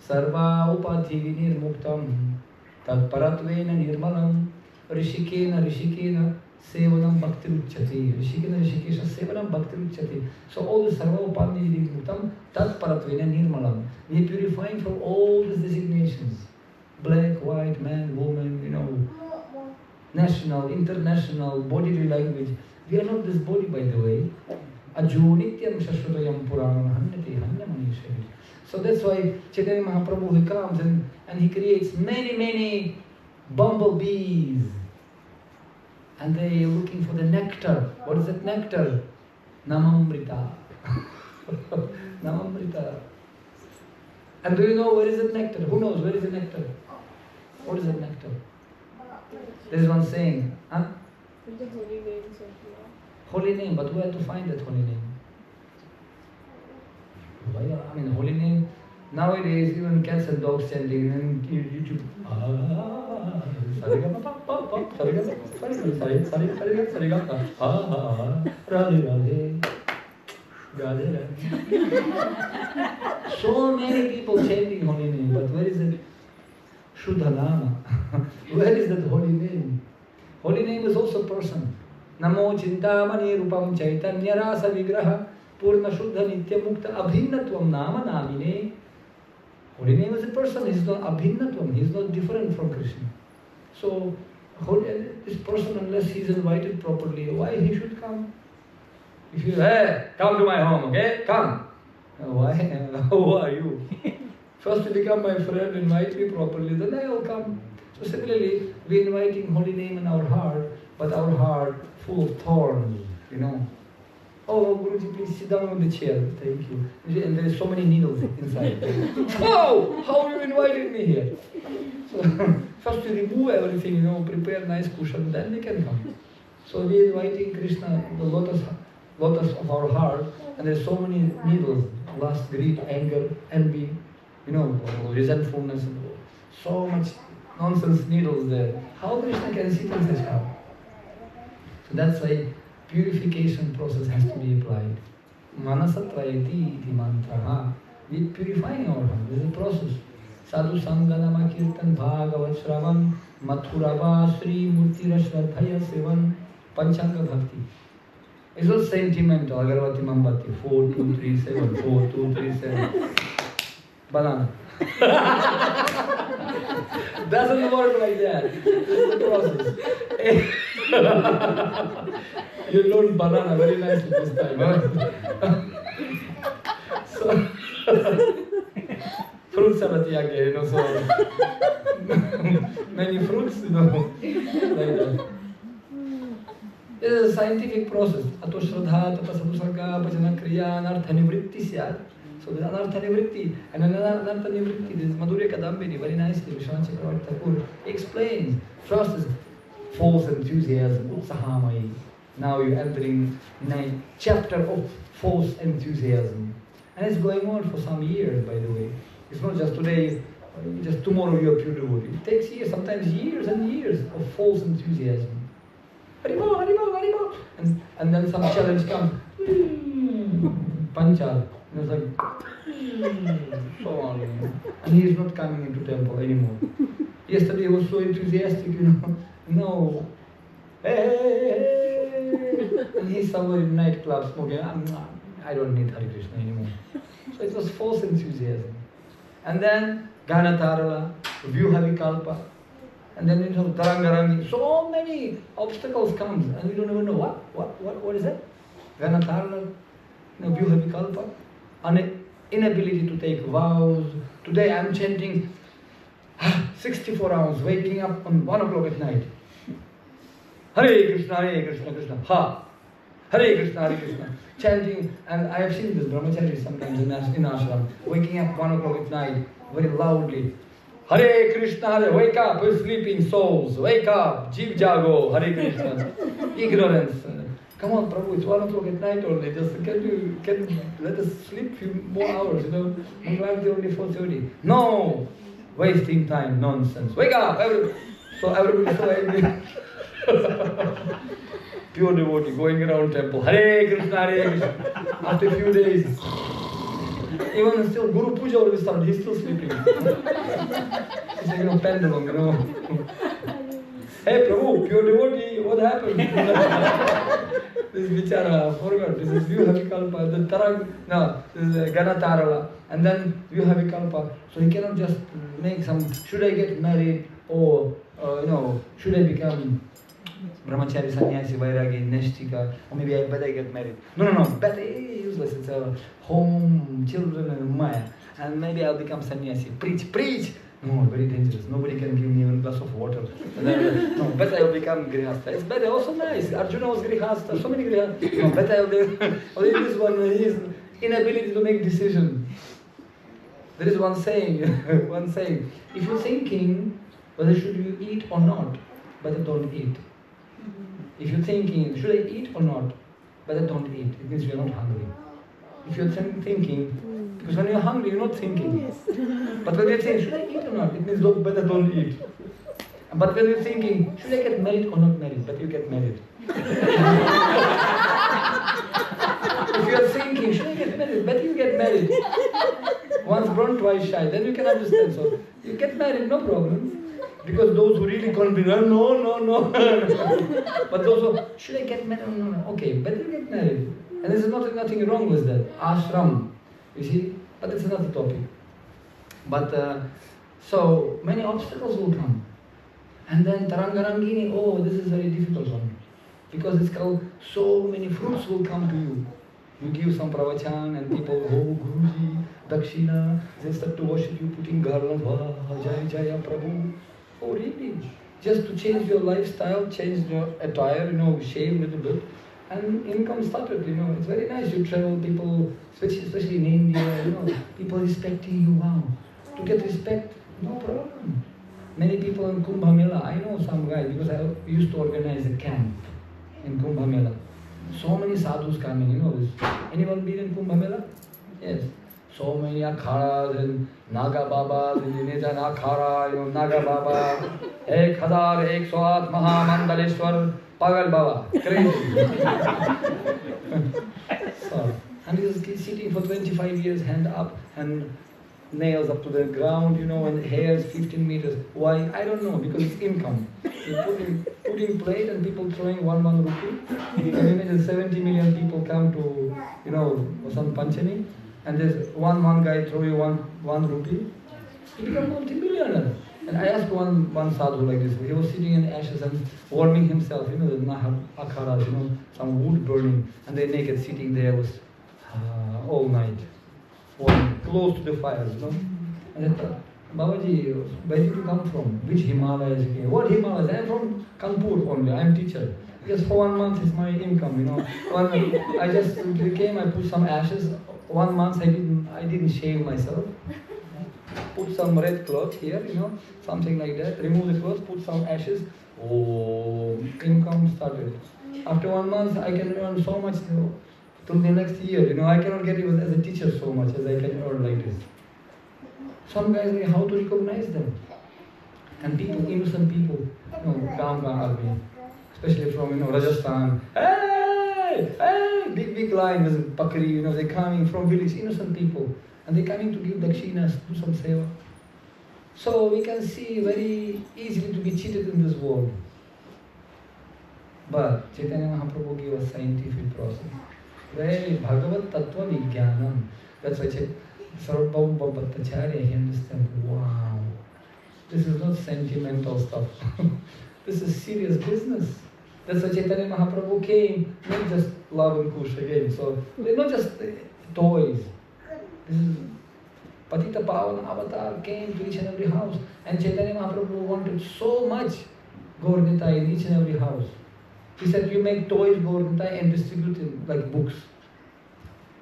Sarva upadhi vinirmuktam tad paratvena nirmalam rishikena sevanam bhaktiruchyati rishikesha sevanam bhaktiruchyati. So all the sarva upadhi vinirmuktam tad paratvena nirmalam. We are purifying from all these designations. Black, white, man, woman, national, international, bodily language. We are not this body, by the way. Ajo nityam shashvatayam puranam hanyate hanyamani. So that's why Chaitanya Mahaprabhu, he comes and he creates many bumblebees. And they are looking for the nectar. What is that nectar? Namamrita. Namamrita. And do you know where is the nectar? Who knows where is the nectar? What is the nectar? There is one saying, huh?
The holy name.
Holy name, but where to find that holy name? I mean, holy name. Nowadays, even cats and dogs chanting and YouTube. So many people chanting holy name, but where is it? Shuddha Nama. Where is that holy name? Holy name is also person. Namo Chintamani Rupam Chaitanya Rasa Vigraha Purna Shuddha Nitya Mukta Abhinnatvam Nama Namine. Holy name is a person, he is not Abhinnatvam, he is not different from Krishna. So, this person, unless he is invited properly, why he should come? If you, hey, come to my home, okay? Come. Why? Who are you? First you become my friend, invite me properly, then I will come. So similarly, we are inviting holy name in our heart, but our heart full of thorns, you know. Oh, Guruji, please sit down on the chair. Thank you. And there is so many needles inside. Oh, how you invited me here? So first you remove everything, you know, prepare nice cushion, then they can come. So we are inviting Krishna, the lotus of our heart, and there are so many needles, lust, greed, anger, envy, you know, resentfulness, so much nonsense needles there. How Krishna can sit in such heart? So that's why purification process has to be applied. Manasatrayati iti mantra. We purifying our heart. This is a process. Sadhu Sanganama Kirtan Bhagavat Shravan Mathurava Sri Murti Rashvadhaya Sevan Panchanga Bhakti. It's not sentimental. Agarvati Mambati 4, 2, 3, 7, 4, 2, 3, 7. Banana. Doesn't work like that. This is the process. You learned banana very nicely this time. Huh? So, fruit salad again, you know, so many fruits, you know, like that. It is a scientific process. Ato shraddha, tapas anusarga, bhajana kriya, anartha nivritti syat. So there is anartha nivritti, and another anartha nivritti. This is Madhurya Kadambini, very nicely, Vishwanath Chakravarti Thakur explains. First is false enthusiasm, utsahamai. Now you're entering a chapter of false enthusiasm. And it's going on for some years, by the way. It's not just today, just tomorrow you're pure devotee. It takes years, sometimes years and years of false enthusiasm. Haribol, Haribol, Haribol. And then some challenge comes. Panchal. And it's like, so on. And he is not coming into temple anymore. Yesterday he was so enthusiastic, you know. No. Hey. And he's somewhere in nightclub smoking. I don't need Hare Krishna anymore. So it was false enthusiasm. And then Ganatarala, Vyuhavikalpa. And then you know, Dharangarangi, so many obstacles comes and we don't even know what is that? Ganatarala, you know, Vyuhavikalpa, an inability to take vows. Today I'm chanting 64 hours, waking up on 1 o'clock at night. Hare Krishna, Krishna, ha. Hare Krishna, chanting. And I have seen this brahmacharis sometimes in ashram, waking up 1 o'clock at night, very loudly. Hare Krishna, Hare, wake up, sleeping souls, wake up, Jeev Jago, Hare Krishna. Ignorance. Come on, Prabhu, it's 1 o'clock at night only. Just can you let us sleep few more hours, you know? Mangalarti only 4:30. No! Wasting time, nonsense. Wake up! So everybody so angry. Pure devotee going around temple. Hare Krishna, Hare Krishna. After a few days, even still Guru Puja already started, he's still sleeping. It's like, you know, pendulum, you know. Hey Prabhu, pure devotee, what happened? This Vichara, forgot, this is Vyuhavikalpa, the Tarang, no, this is Ganatarala, and then Vyuhavikalpa. So he cannot just make some, should I get married, or, you know, should I become brahmachari, sannyasi, vairagi, neshtika, or maybe I better get married. No, better useless, it's a home, children and maya, and maybe I'll become sannyasi, preach! No, very dangerous. Nobody can give me even a glass of water. And then, no, better I'll become grihastha. It's better, also nice. Arjuna was grihastha, so many grihastha. No, better I'll be, only this one, his inability to make decision. There is one saying, one saying, if you're thinking whether should you eat or not, better don't eat. If you're thinking, should I eat or not, better don't eat. It means you're not hungry. If you're thinking, because when you're hungry, you're not thinking. But when you're saying, should I eat or not, it means better don't eat. But when you're thinking, should I get married or not married, better you get married. If you're thinking, should I get married, better you get married. Once born, twice shy, then you can understand. So you get married, no problem. Because those who really can't be, no. But those who, should I get married? No. Okay, better you get married. And there's nothing wrong with that. Ashram, you see? But it's another topic. But so many obstacles will come. And then Tarangarangini, oh, this is a very difficult one. Because it's called, so many fruits will come to you. You give some pravachan and people, oh, Guruji, Dakshina, they start to worship you, putting garlands, Jaya Jaya Prabhu. Oh, really? Just to change your lifestyle, change your attire, shave a little bit, and income started, It's very nice. You travel, people, especially in India, people respecting you, wow. To get respect, no problem. Many people in Kumbh Mela, I know some guy, because I used to organize a camp in Kumbh Mela. So many sadhus coming, this. Anyone been in Kumbh Mela? Yes. So many akharas and Naga Babas, and Nijan Akhara, Naga Baba, 1108 Mahamandaleshwar, Pagal Baba. Crazy. So, and he's sitting for 25 years, hand up, and nails up to the ground, and hairs 15 meters. Why? I don't know, because it's income. You put in plate and people throwing one rupee. You can imagine 70 million people come to, some Panchami, and there's one guy throw you one rupee. You become multi-millionaire. And I asked one sadhu like this. He was sitting in ashes and warming himself, the akharas, some wood burning, and they naked sitting there was all night. Close to the fires, And I thought, Babaji, where did you come from? Which Himalayas you came? What Himalayas? I am from Kanpur only, I am teacher. Just for 1 month is my income, I just came, I put some ashes. 1 month I didn't shave myself. Put some red cloth here, something like that. Remove the cloth, put some ashes. Oh, income started. After 1 month, I can earn so much. Till the next year, I cannot get even as a teacher so much as I can earn like this. Some guys know how to recognize them. And people, innocent people, Kam army, especially from, Rajasthan. Hey, big line, there's Patri, they're coming from village, innocent people. And they're coming to give dakshinas, do some seva. So we can see very easily to be cheated in this world. But Chaitanya Mahaprabhu gave us scientific process. Very Bhagavad Tattva Vijnanam. That's why Sarvabhauma Bhattacharya, he understands, wow, this is not sentimental stuff. This is serious business. That's why Chaitanya Mahaprabhu came, not just love and kush again. So they're not just toys. This is Patita Pavan Avatar came to each and every house. And Chaitanya Mahaprabhu wanted so much Gaur-Nitai in each and every house. He said, you make toys Gaur-Nitai and distribute it like books.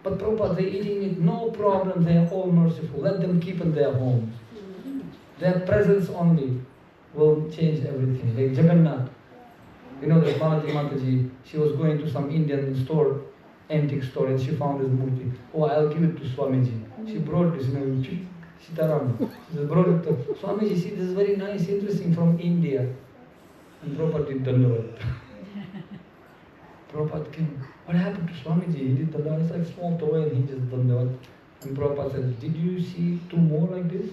But Prabhupada, they're eating it, no problem, they are all merciful. Let them keep in their homes. Their presence only will change everything. Like Jagannath. That Balaji Mataji, she was going to some Indian store, antique store, and she found this murti. Oh, I'll give it to Swamiji. She brought this, Sitaram. She brought it to Swamiji. See, this is very nice, interesting, from India. And Prabhupada did Dandavat. Prabhupada came. What happened to Swamiji? He did Dandavat. It's like small toy and he just Dandavat. And Prabhupada said, did you see 2 more like this?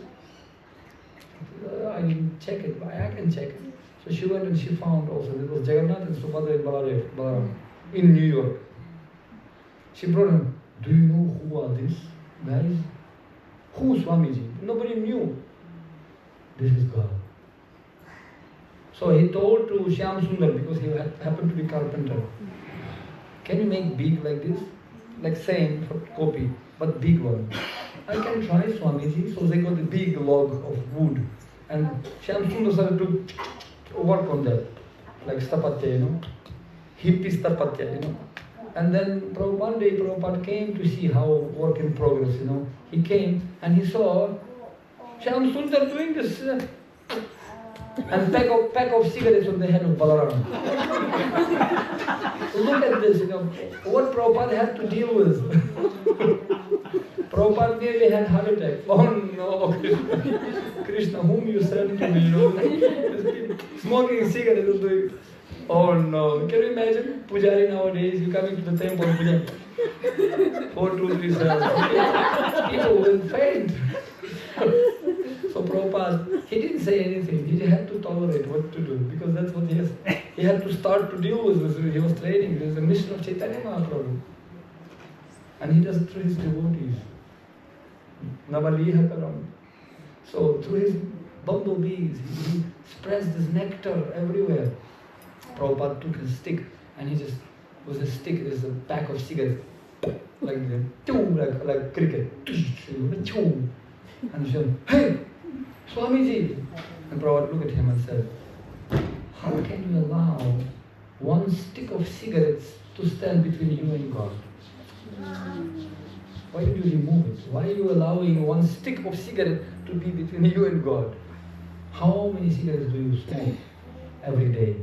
I didn't check it, but I can check it. So she went and she found also, there was Jagannath and Subhadra and Balaram in New York. She brought him, do you know who are these guys? Who Swamiji? Nobody knew. This is God. So he told to Shyam Sundar, because he happened to be carpenter, can you make big like this? Like same copy, but big one. I can try, Swamiji. So they got a big log of wood. And Shyam Sundar started to work on that. Like stapatya, hippie stapatya, And then one day Prabhupada came to see how work in progress, He came and he saw Shyam Sundar doing this and pack of cigarettes on the head of Balaram. Look at this, what Prabhupada had to deal with. Prabhupada nearly had heart attack. Oh no, Krishna, whom you sent to me, smoking cigarettes and doing. Oh no, can you imagine Pujari nowadays, you coming to the temple, Puja, 4, 2, 3, 7, people will faint. So Prabhupada, he didn't say anything, he had to tolerate what to do, because that's what he had to start to deal with. He was training, there's a mission of Chaitanya Mahaprabhu. And he does it through his devotees. Navaliha Karam. So through his bumblebees, he spreads this nectar everywhere. Prabhupada took his stick and he just, with his stick, there's a pack of cigarettes, like cricket. And he said, hey, Swamiji! And Prabhupada looked at him and said, how can you allow one stick of cigarettes to stand between you and God? Why did you remove it? Why are you allowing one stick of cigarette to be between you and God? How many cigarettes do you smoke every day?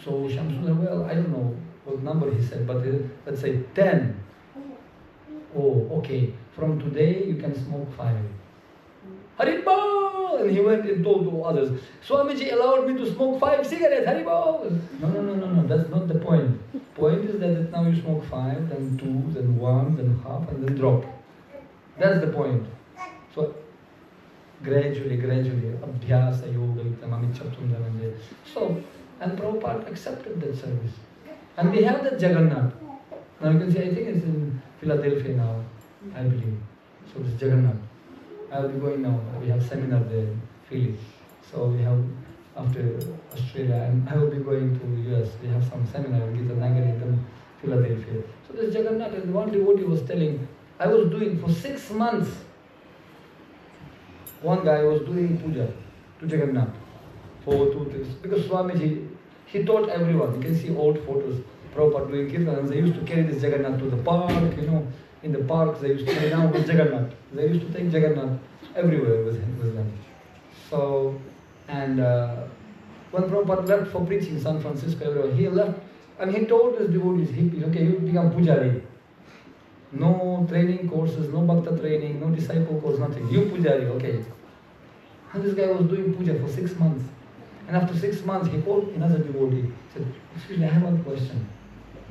So Shamsundar, well, I don't know what number he said, but let's say 10. Oh, okay. From today you can smoke 5. Haribol! And he went and told to others, Swamiji allowed me to smoke 5 cigarettes, Haribol! No, that's not the point. Point is that now you smoke 5, then 2, then 1, then half, and then drop. That's the point. So gradually, abhyasa yoga, itamamichaptundanande. So, and Prabhupada accepted that service. And we have that Jagannath. Now you can see, I think it's in Philadelphia now, I believe. So this Jagannath. I will be going now. We have seminar there in Philly. So we have after Australia, and I will be going to US. We have some seminar in Gita Nagari in Philadelphia. So this Jagannath, and one devotee was telling, I was doing for 6 months. One guy was doing puja to Jagannath for 2 days. Because Swamiji, he taught everyone. You can see old photos. Prabhupada doing kirtan, and they used to carry this Jagannath to the park, In the parks, they used to lay down with Jagannath. They used to take Jagannath everywhere with them. So, and when Prabhupada left for preaching in San Francisco, everywhere, he left and he told his devotees, okay, you become pujari. No training courses, no bhakta training, no disciple course, nothing. You pujari, okay. And this guy was doing puja for 6 months. And after 6 months, he called another devotee. He said, excuse me, I have one question.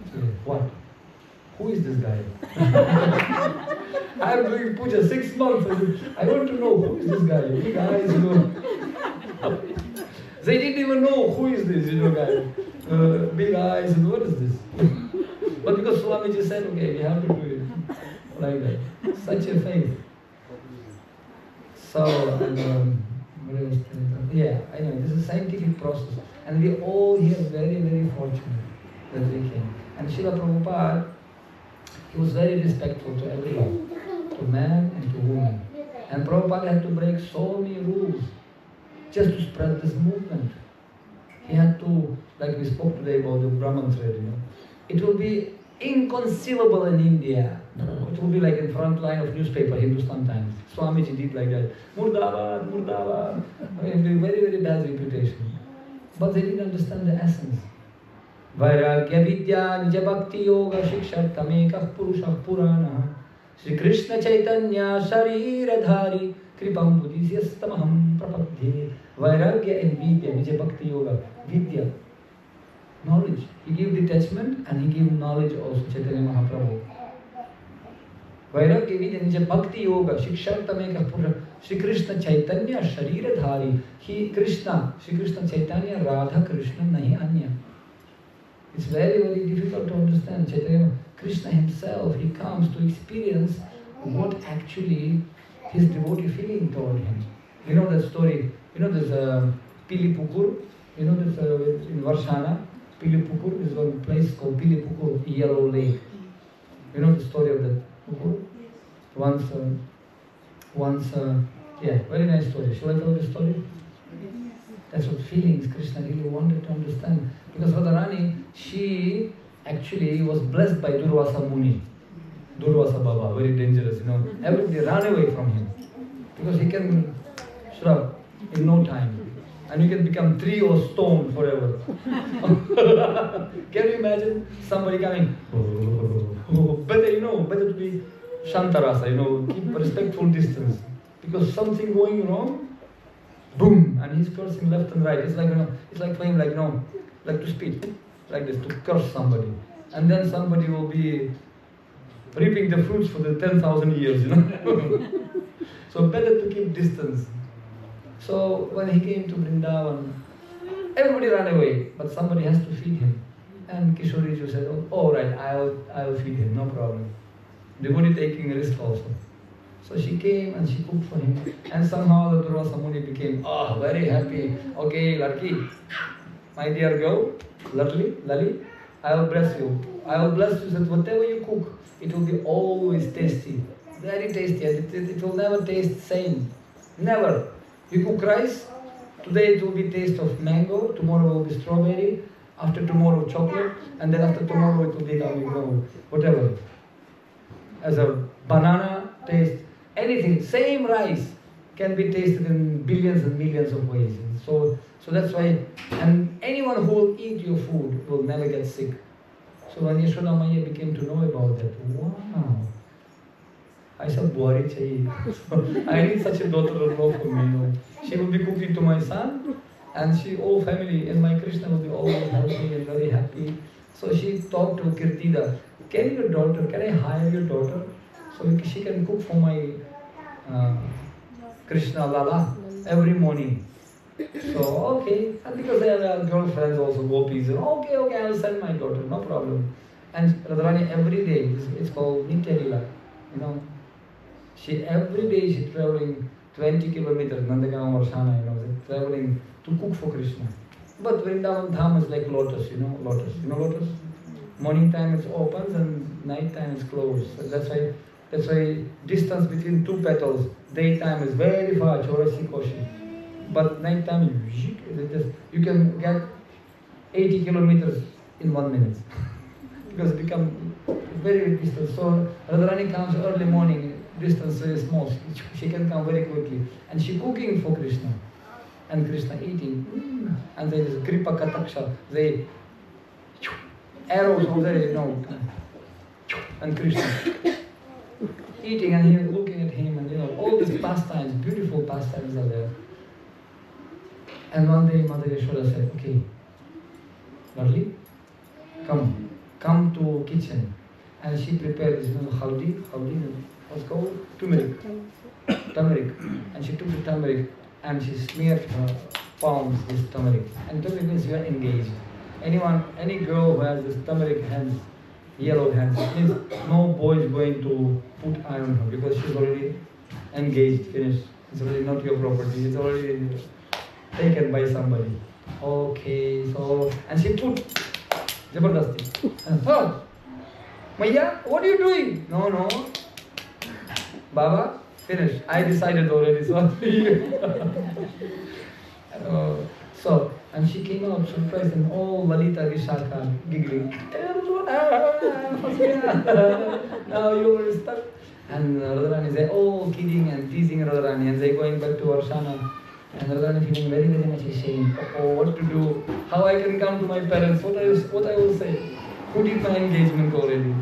He said, what? Who is this guy? I am doing puja 6 months. I want to know who is this guy. Big eyes, They didn't even know who is this, guy. Big eyes, and what is this? But because Swamiji said, okay, we have to do it like that. Such a faith. So, yeah, I know, this is a scientific process. And we all here very, very fortunate that we came. And Srila Prabhupada, he was very respectful to everyone, to man and to woman. And Prabhupada had to break so many rules just to spread this movement. He had to, like we spoke today about the Brahman thread, It will be inconceivable in India. It will be like in front line of newspaper, Hindustan Times. Swamiji did like that. Murdabad, Murdabad. I mean, very, very bad reputation. But they didn't understand the essence. Vairagya vidya nija bhakti yoga shikshartamekah purushah purana Sri Krishna Chaitanya Shariradhari Kripam Buddhisyastamaham Prapadhe. Vairagya and vidya nija bhakti yoga. Vidya, knowledge. He gave detachment and he gave knowledge also, Chaitanya Mahaprabhu. Vairagya vidya nija bhakti yoga shikshartamekah purushah. Sri Krishna Chaitanya Shariradhari. He Krishna, Sri Krishna Chaitanya Radha Krishna nahi anya. It's very, very difficult to understand. Chaitanya, Krishna himself, he comes to experience what actually his devotee feeling toward him. You know that story, there's Pilipukur, this in Varshana, Pilipukur is one place called Pilipukur, Yellow Lake. You know the story of that Pukur? Very nice story. Shall I tell the story? That's what feelings Krishna really wanted to understand. Because Radharani, she actually was blessed by Durvasa Muni. Durvasa Baba, very dangerous, Everybody ran away from him. because he can shrub in no time. And you can become tree or stone forever. Can you imagine somebody coming? Better to be Shantarasa, keep a respectful distance. Because something going wrong, boom, and he's cursing left and right. It's like, it's like playing like to speak, like this, to curse somebody. And then somebody will be reaping the fruits for the 10,000 years, So better to keep distance. So when he came to Vrindavan, everybody ran away, but somebody has to feed him. And Kishoriji said, "Oh, all right, I'll feed him, no problem." Devotee taking a risk also. So she came and she cooked for him, and somehow the Durvasa Muni became very happy. Okay, Larki, my dear girl, Lali, I will bless you. I will bless you that whatever you cook, it will be always tasty, very tasty, and it will never taste same, never. You cook rice, today it will be taste of mango, tomorrow will be strawberry, after tomorrow chocolate, and then after tomorrow it will be whatever. As a banana taste, anything, same rice can be tasted in billions and millions of ways. So that's why, and anyone who will eat your food will never get sick. So when Yashoda Maya became to know about that, wow, I said, I need such a daughter-in-law for me. She will be cooking to my son, and all family and my Krishna will be always healthy and very happy. So she talked to Kirtida, can I hire your daughter? So she can cook for my Krishna Lala every morning. So, okay, and because they have girlfriends also, gopis, okay, I will send my daughter, no problem. And Radharani every day, it's called Nitya Lila, every day she's traveling 20 kilometers, Nandagaon or Shana, traveling to cook for Krishna. But Vrindavan Dham is like lotus, lotus. Lotus? Morning time it opens and night time it's closed. So that's why distance between two petals, daytime is very far, Chaurasi Koshi. But night time, you can get 80 kilometers in 1 minute. Because it becomes very distant. So Radharani comes early morning, distance is small, she can come very quickly. And she cooking for Krishna. And Krishna eating. And there is Kripa Kataksha, they arrows over there, and Krishna eating, and he looking at him, and all these pastimes, beautiful pastimes are there. And one day Mother Yashoda said, okay, Larli, come to kitchen. And she prepared this, haldi, what's called? Turmeric. And she took the turmeric and she smeared her palms with turmeric. And turmeric means you are engaged. Any girl who has this turmeric hands, yellow hands, it means no boy is going to put eye on her because she's already engaged, finished. It's already not your property, it's already taken by somebody. Okay, so, and she put Jabardasti. And thought, Maya, what are you doing? No. Baba, finished. I decided already, so and she came out surprised and all Lalita Vishaka giggling. Now you were stuck. And Radharani, they all kidding and teasing Radharani, and they going back to Varshana. And Radharani feeling very, very much ashamed. Oh, what to do? How I can come to my parents? What I will say? Who did my engagement already?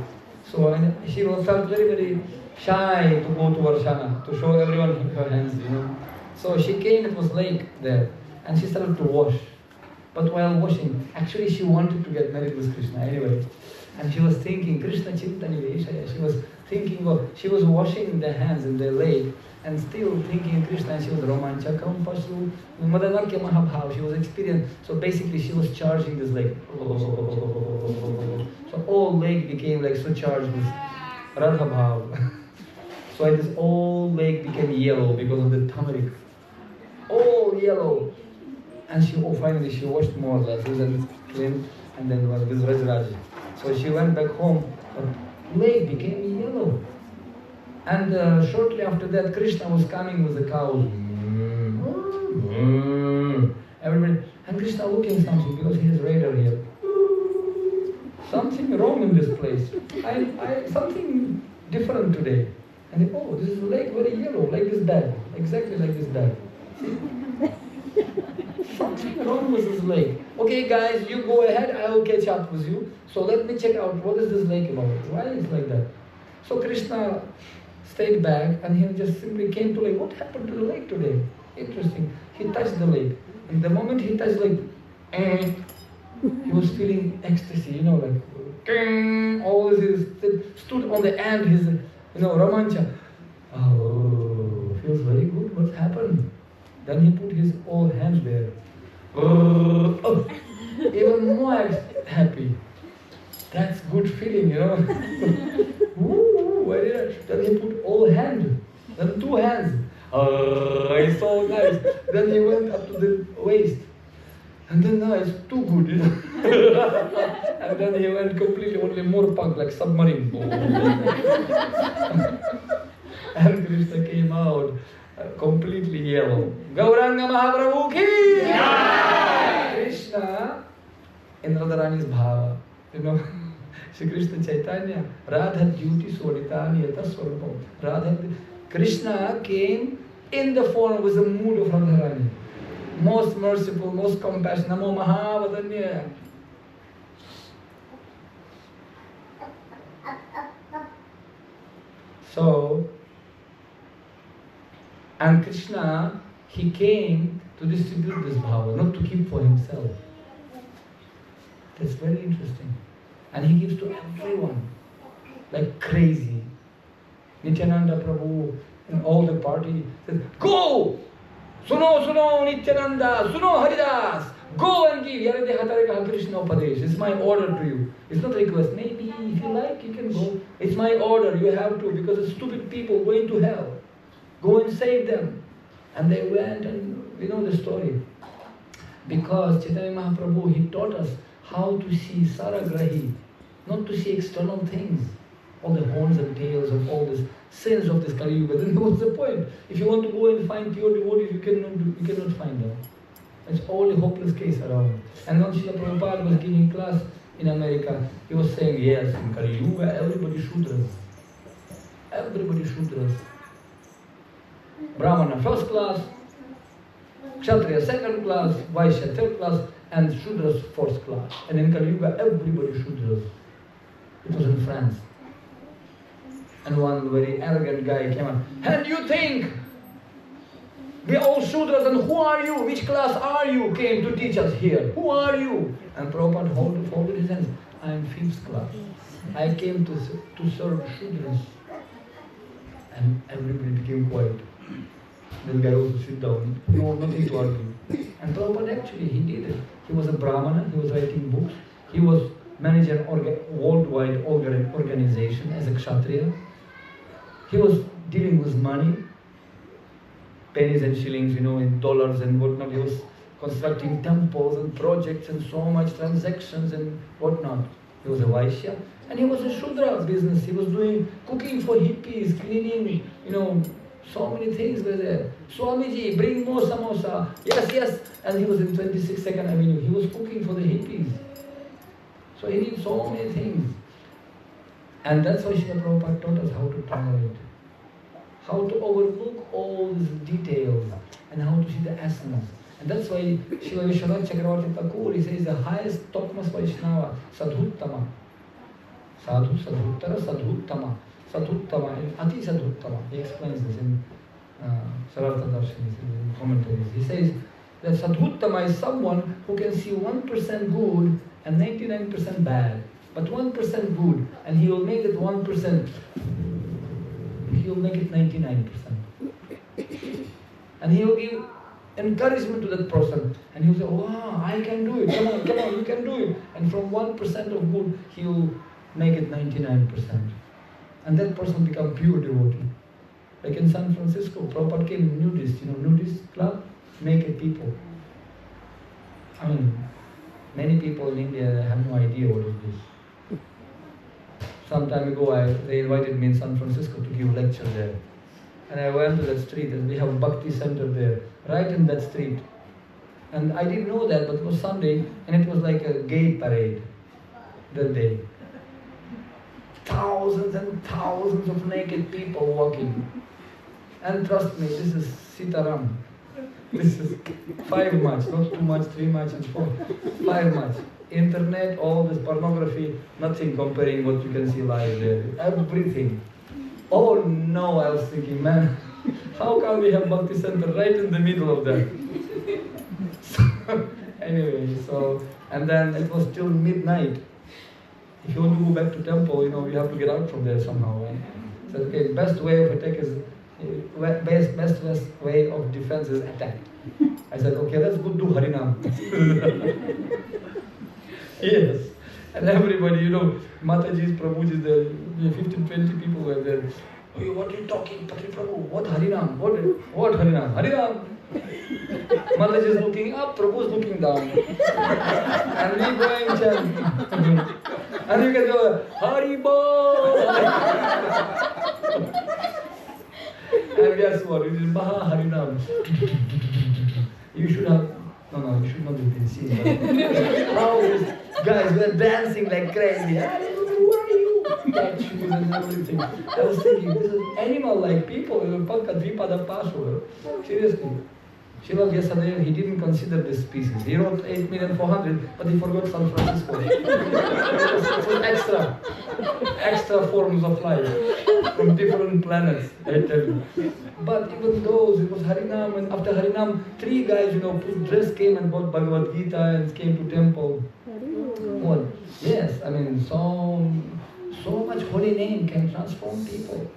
So she felt very, very shy to go to Varshana, to show everyone her hands, So she came, it was lake there, and she started to wash. But while washing, actually she wanted to get married with Krishna anyway. And she was thinking, Krishna Chintani Veshaya, she was washing the hands in the lake and still thinking Krishna, and she was Romanchakam Pashu, Madanarkya Mahabhav, she was experienced. So basically she was charging this lake. So all lake became like so charged with Radha Bhav. So this whole lake became yellow because of the turmeric. All yellow. And finally she washed more glasses and clean, and then was with Rajraj. So she went back home, but lake became yellow. And shortly after that, Krishna was coming with the cows. Everybody, and Krishna looking something because he is radar here. Something wrong in this place. Something different today. And they, oh, this is a lake, very yellow, like this bag, exactly like this bag. Something wrong with this lake. Okay, guys, you go ahead. I will catch up with you. So let me check out what is this lake about. Why is it like that? So Krishna stayed back and he just simply came to lake. What happened to the lake today? Interesting. He touched the lake. And the moment he touched the lake, he was feeling ecstasy, you know, like all this stood on the end, his, Ramancha. Oh, feels very good. What's happened? Then he put his all hands there. Oh, even more happy. That's good feeling, Woo, very nice. Then he put all hands, then 2 hands. It's so nice. Then he went up to the waist. And then now it's too good, And then he went completely only more punk, like submarine. And Krishna came out completely yellow. Gauranga Mahaprabhu ki! Yeah! Krishna in Radharani's bhava. Shri Krishna Chaitanya, Radha Dyuti Swaditani Yata Swarupam. Krishna came in the form, was the mood of Radharani. Most merciful, most compassionate. Namo Mahavadanya. So, and Krishna, he came to distribute this bhava, not to keep for himself. That's very interesting. And he gives to everyone, like crazy. Nityananda Prabhu and all the party says, go! Suno, suno, Nityananda, suno, Haridas, go and give Yarade Hatareka Krishna Upadesh. It's my order to you. It's not a request. Maybe if you like, you can go. It's my order, you have to, because the stupid people going to hell. Go and save them. And they went, and we know the story. Because Chaitanya Mahaprabhu, he taught us how to see Saragrahi, not to see external things. All the horns and tails of all these sins of this Kali Yuga. Then what's the point? If you want to go and find pure devotees, you cannot find them. It's all a hopeless case around. And when Srila Prabhupada was giving class in America, he was saying, yes, in Kali Yuga, everybody Shudras. Everybody Shudras. Brahmana first class, Kshatriya second class, Vaishya third class, and Shudras fourth class. And in Kali Yuga, everybody Shudras. It was in France. And one very arrogant guy came up, and you think we all Shudras, and who are you? Which class are you? Came to teach us here. Who are you? And Prabhupada folded his hands. I am 5th class. I came to serve Shudras. And everybody became quiet. This guy also sit down. No, nothing to argue. And Prabhupada actually, he did it. He was a Brahmana, he was writing books. He was managing worldwide organization as a Kshatriya. He was dealing with money, pennies and shillings, in dollars and whatnot. He was constructing temples and projects and so much transactions and whatnot. He was a Vaishya. And he was a Shudra business. He was doing cooking for hippies, cleaning, so many things were there. Swamiji, bring more samosa. Yes, yes. And he was in 26 Second Avenue. He was cooking for the hippies. So he did so many things. And that's why Srila Prabhupada taught us how to tolerate, how to overlook all these details, and how to see the essence. And that's why Srila Vishwanath Chakravarti Thakur, he says the highest topmost Vaishnava, Sadhuttama. Sadhu, Sadhuttara, Sadhuttama. Sadhuttama, Ati Sadhuttama. He explains this in Sarartha Darshani, in commentaries. He says that Sadhuttama is someone who can see 1% good and 99% bad. But 1% good, and he will make it 1%, he will make it 99%. And he will give encouragement to that person. And he will say, wow, I can do it. Come on, you can do it. And from 1% of good, he will make it 99%. And that person becomes pure devotee. Like in San Francisco, Prabhupada came nudist, nudist club, naked people. I mean, many people in India have no idea what is this. Some time ago, they invited me in San Francisco to give a lecture there. And I went to that street, and we have a Bhakti center there, right in that street. And I didn't know that, but it was Sunday, and it was like a gay parade that day. thousands and thousands of naked people walking. And trust me, this is Sitaram. This is 5 much, not 2 much, 3 much, and 4. 5 much. Internet, all this pornography, nothing comparing what you can see live there. Everything. Oh no, I was thinking, man, how come we have Bhakti Center right in the middle of that? Anyway, so, and then it was till midnight. If you want to go back to temple, you have to get out from there somehow. Right? So, okay, best way of attack is, best way of defense is attack. I said, okay, let's go do Harinam. Yes. And everybody, Mataji's, Prabhuji's, there, 15, 20 people were there. Oh, what are you talking, Patri Prabhu? What Harinam? What Harinam? Harinam! Mataji is looking up, Prabhu is looking down. And we going chanting. And you can go, Haribol! And guess what? It is Maha Harinam. You should have, no, you should not have been seen. How these guys were dancing like crazy. Who are you? That shoes and everything. I was thinking, this is animal like people. Pankadvipada Pashu. Seriously. Srila yesterday, he didn't consider this species. He wrote 8,400,000, but he forgot San Francisco. It was extra forms of life from different planets, I tell you. But even those, it was Harinam, and after Harinam, 3 guys, dress came and bought Bhagavad Gita and came to temple. What? Yes, I mean, so much holy name can transform people.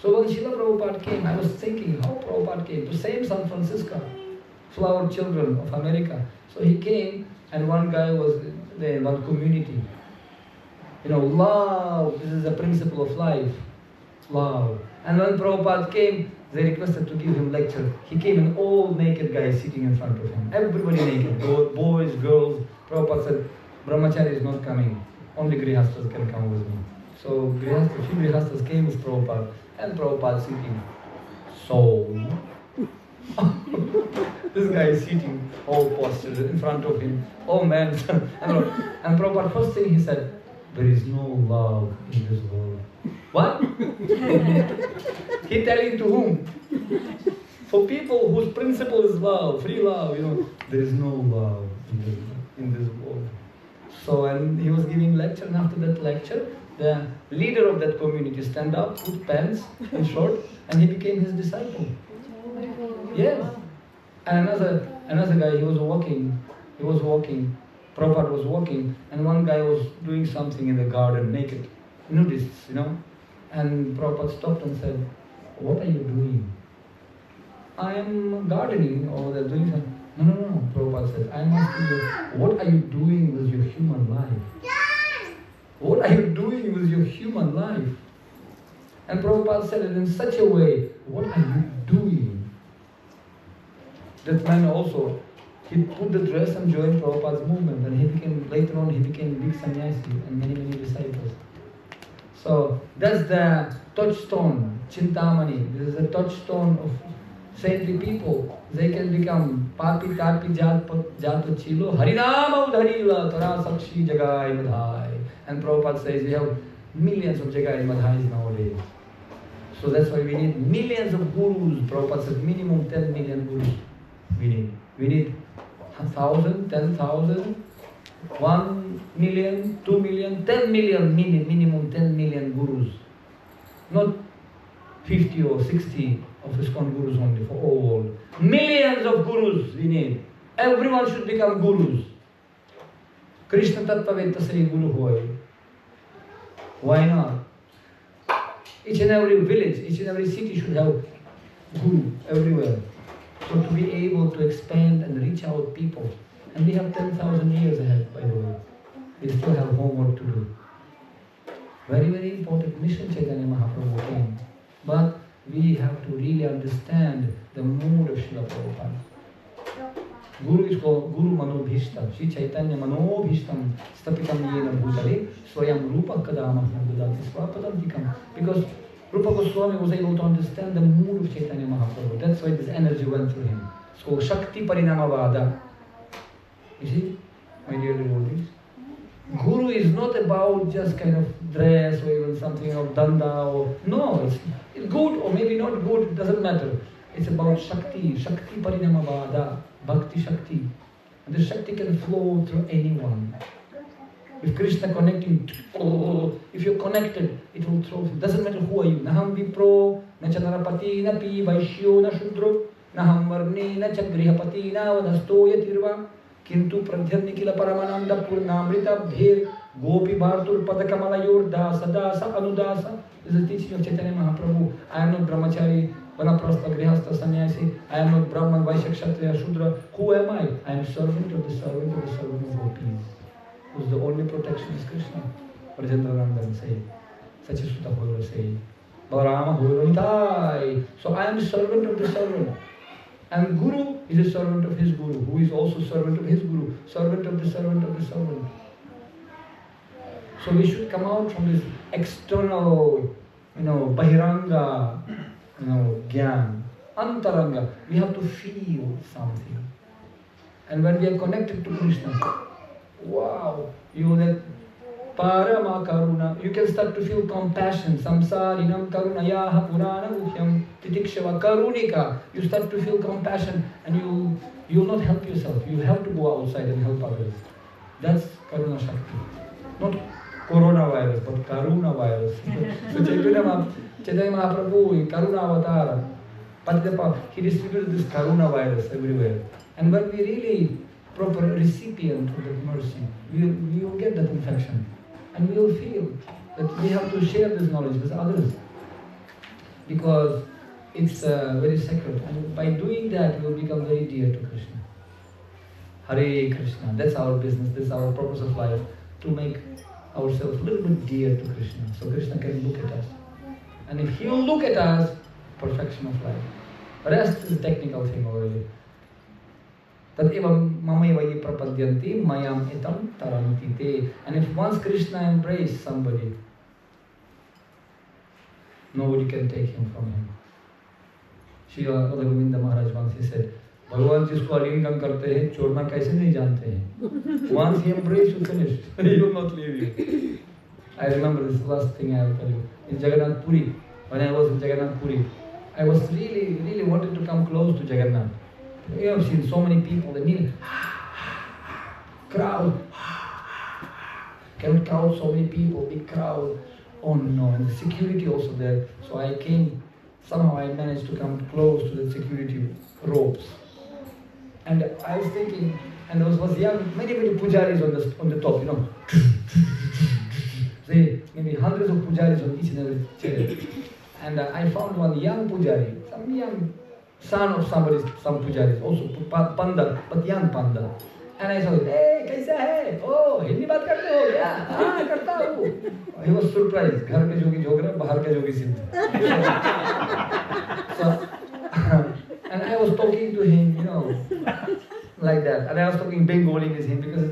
So when Srila Prabhupada came, I was thinking how Prabhupada came to same San Francisco. Flower children of America. So he came, and one guy was there in one community. Love, this is the principle of life. Love. And when Prabhupada came, they requested to give him lecture. He came, and all naked guys sitting in front of him. Everybody naked, boys, girls. Prabhupada said, Brahmachari is not coming. Only Grihasthas can come with me. So a few Grihasthas came with Prabhupada, and Prabhupada sitting. So, this guy is sitting, all postured in front of him. Oh man. And Prabhupada, first thing he said, there is no love in this world. What? He telling to whom? For people whose principle is love, free love, there is no love in this world. So, and he was giving lecture, and after that lecture, the leader of that community stand up, put pants in short, and he became his disciple. Yes. And another guy, he was walking, Prabhupada was walking, and one guy was doing something in the garden, naked, nudists, And Prabhupada stopped and said, what are you doing? I am gardening, or they're doing something. No, Prabhupada said, I am asking you, what are you doing with your human life? What are you doing with your human life? And Prabhupada said it in such a way, what are you doing? That man also, he put the dress and joined Prabhupada's movement, and later on he became big sannyasi and many disciples. So that's the touchstone, Chintamani. This is the touchstone of saintly people. They can become Papi Tapi Jato Chilo Harinama Udharila Tara Sakshi Jagai Madhai. And Prabhupada says we have millions of Jagai Madhais nowadays. So that's why we need millions of gurus. Prabhupada said minimum 10 million gurus. We need 1,000, 10,000, 1 million, 2 million, 10 million, minimum 10 million gurus. Not 50 or 60 of ISKCON gurus only, for all world. Millions of gurus we need. Everyone should become gurus. Krishna Tattva Sri Guru Hoy. Why not? Each and every village, each and every city should have guru everywhere. So to be able to expand and reach out people. And we have 10,000 years ahead, by the way. We still have homework to do. Very important mission Chaitanya Mahaprabhu came. But we have to really understand the mood of Srila Prabhupada. Guru is called Guru Manobhishtam. Sri Chaitanya Manobhishtam Stapitam Yena Bhutale Swayam Rupa Kadamah Nandadati Swapadantikam. Because Rupa Goswami was able to understand the mood of Chaitanya Mahaprabhu. That's why this energy went through him. It's called Shakti Parinamavada. You see, my dear devotees? Guru is not about just kind of dress or even something of danda or no, it's good or maybe not good, it doesn't matter. It's about Shakti, Shakti Parinamavada, Bhakti Shakti. And the Shakti can flow through anyone. If Krishna connecting, if you're connected, it will throw. It doesn't matter who are you. Naham Vipro, na Chanarapati, na Pi Vaishyo, na Shudro, Naham Varne, na Chagrihapati, na Vanasto Yatirva, Kintu Pradhyam Nikila Paramananda Purnamrita Bhir, Gopi Bhartur Padakamalayur Dasa Dasa Anudasa. This is the teaching of Chaitanya Mahaprabhu. I am not Brahmachari, Vanaprastha, Grihastha, Sannyasi. I am not Brahman, Vaishya, Kshatriya, Shudra. Who am I? I am servant of the servant of the servant of gopis. Whose the only protection is Krishna. Brajendranandan say, Sachisuta Hoyur say, Balarama Hoyur Nitai. So I am servant of the servant. And Guru is a servant of his Guru, who is also servant of his Guru, servant of the servant of the servant. So we should come out from this external, Bahiranga, Gyan, Antaranga. We have to feel something. And when we are connected to Krishna, wow, you that Parama Karuna, you can start to feel compassion. Samsarinam Karunayaha Purana Guhyam Titikshava Karunika. You start to feel compassion and you will not help yourself. You have to go outside and help others. That's Karuna Shakti. Not coronavirus, but Karuna virus. So Chaitanya Mahaprabhu, Karuna Avatara, Patidapa, he distributed this Karuna virus everywhere. And when we really proper recipient of that mercy, we will get that infection. And we will feel that we have to share this knowledge with others. Because it's very sacred. And by doing that, we will become very dear to Krishna. Hare Krishna. That's our business, that's our purpose of life. To make ourselves a little bit dear to Krishna. So Krishna can look at us. And if he will look at us, perfection of life. The rest is a technical thing already. Tat evam mamaiva ye prapadyanti mayam etam taranti te. And if once Krishna embraces somebody, nobody can take him from him. Srila Govinda Maharaj once he said, Bhagavan jisko alingam karte hain, chorna kaise nahi jante hain. Once he embraces, you finished. He will not leave you. I remember this last thing I will tell you. In Jagannath Puri, when I was in Jagannath Puri, I was really wanted to come close to Jagannath. You have seen so many people, they mean crowd, cannot count so many people, big crowd. Oh no, and the security also there. So I came, somehow I managed to come close to the security ropes. And I was thinking, and there was young, many pujaris on the top, Say, maybe hundreds of pujaris on each and every chair. And I found one young pujari, some young son of some pujaris, also panda, but young panda. And I said, hey, kaisa hai? Oh, Hindi baat karte ho? Yeah, haan, karta hu. He was surprised. Ghar ke jogi jogra, bahar ke jogi siddh. So, and I was talking to him, like that. And I was talking Bengali with him because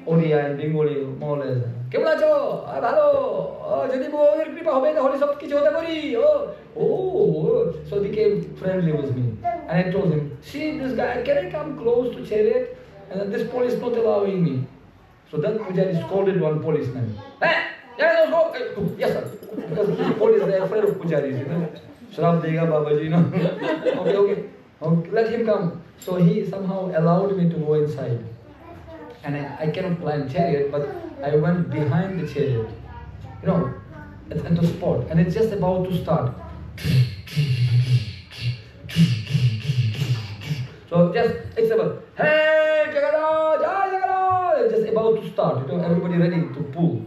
Odia and Bengali more or less. Kemla cho? Bhalo. Jodi mo kripa hobe ta holi sab kichu hota kori. Oh. So he became friendly with me. And I told him, see this guy, can I come close to chariot? And this police is not allowing me. So that pujari scolded one policeman. Hey! Yeah, no, go! Yes, sir. Because the police, they are afraid of pujaris, Shrab dega Babaji, Okay, let him come. So he somehow allowed me to go inside. And I cannot climb chariot, but I went behind the chariot. At the spot. And it's just about to start. So it's about, hey, Jagannath, Jai Jagannath! It's just about to start, everybody ready to pull.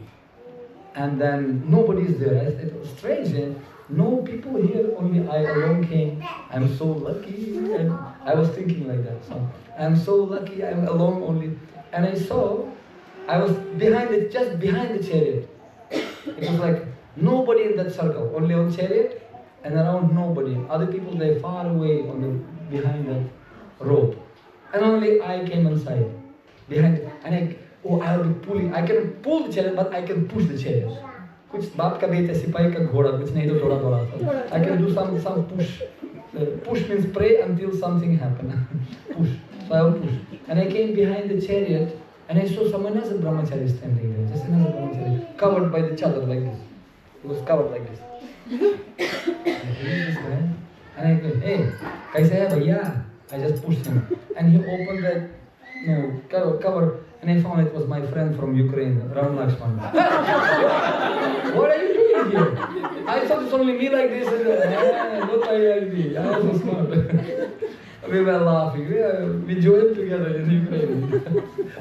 And then nobody is there. It was strange, no people here, only I alone came. I'm so lucky. And I was thinking like that. So I'm so lucky, I'm alone only. And I saw, I was just behind the chariot. It was like nobody in that circle, only on chariot and around nobody. Other people, they're far away behind that rope. And only I came inside, behind it. And I'll be pulling. I can pull the chariot, but I can push the chariot. कुछ बाप का बेटा सिपाही का घोड़ा कुछ नहीं तो थोड़ा I can do some push. Push means pray until something happens. Push. So I will push. And I came behind the chariot And I saw someone else, a brahmachari, standing there, just another brahmachari, covered by the chadar like this. He was covered like this. And who is this guy? And I go, hey, kaisa hai bhaiya? I just pushed him. And he opened that cover, and I found it was my friend from Ukraine, Ram Lakshman. What are you doing here? I thought it's only me like this. And, what are you doing? I was so smart. We were laughing. We joined together in Ukraine.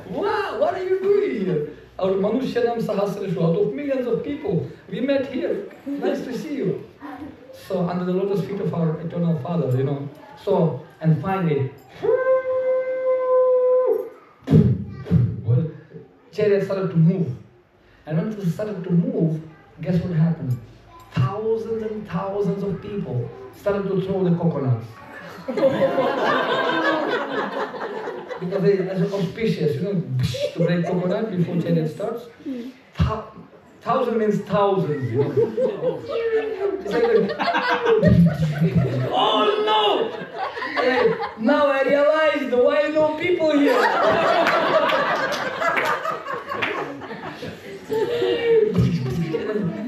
Wow, what are you doing here? Out of Manushyanam Sahasrashu, out of millions of people, we met here. Nice to see you. So, under the lotus feet of our eternal Father, you know. So, and finally, well, chariot started to move. And when it started to move, guess what happened? Thousands and thousands of people started to throw the coconuts. Because it's auspicious, you know, to break coconut before chariot starts. Thousand means thousands, you know. It's like oh no! Now I realized why no people here.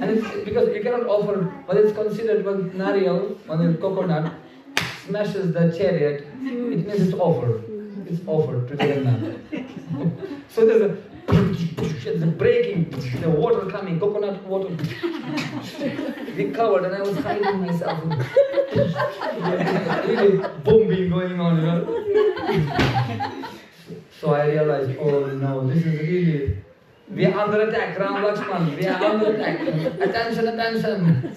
And it's because you cannot offer, but it's considered when nariyal, when the coconut smashes the chariot, it means it's offered. It's offered to Jagannath. So there's a breaking, the water coming, coconut water. We covered, and I was hiding myself. Really bombing going on, you know. So I realized, oh no, this is really, we are under attack, Ram Lakshman, we are under attack. Attention, attention.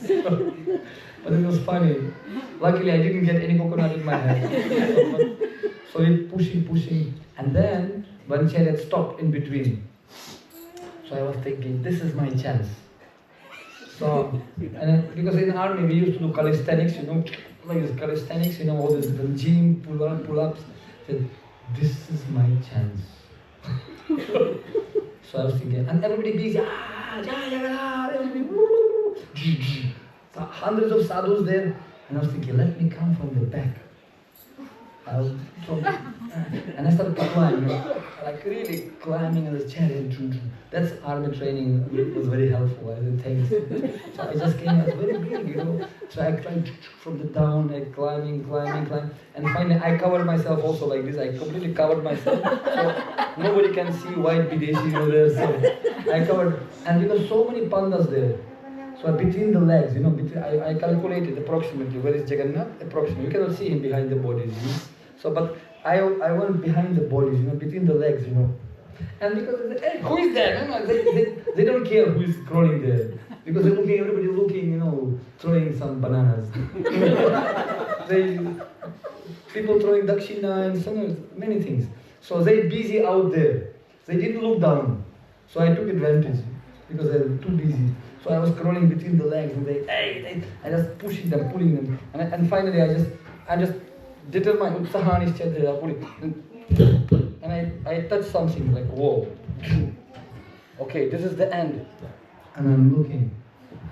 But it was funny. Luckily, I didn't get any coconut in my hand. So we pushing, and then one chariot stopped in between. So I was thinking, this is my chance. So, and because in the army we used to do calisthenics, you know, like this calisthenics, you know, all this gym pull-ups. Said, this is my chance. So I was thinking, and everybody busy, so hundreds of sadhus there, and I was thinking, let me come from the back. And I started to climb, you know, like really climbing in the chariot. That's army training. It was very helpful. I didn't think so. I just came out very big, you know. So I climbed from the down, like climbing, and finally I covered myself also like this. I completely covered myself, so nobody can see white Bideshi, you know, there. So I covered, and because so many pandas there. So between the legs, you know, I calculated approximately where is Jagannath. Approximately, you cannot see him behind the bodies. You know? So, but I went behind the bodies, you know, between the legs, you know. And because, hey, who is that? No, they don't care who is crawling there. Because they're looking, everybody looking, you know, throwing some bananas. People throwing dakshina and some many things. So they're busy out there. They didn't look down. So I took advantage because they were too busy. So I was crawling between the legs and I just pushing them, pulling them. And finally I just determined and I touched something like, whoa. Okay, this is the end. And I'm looking.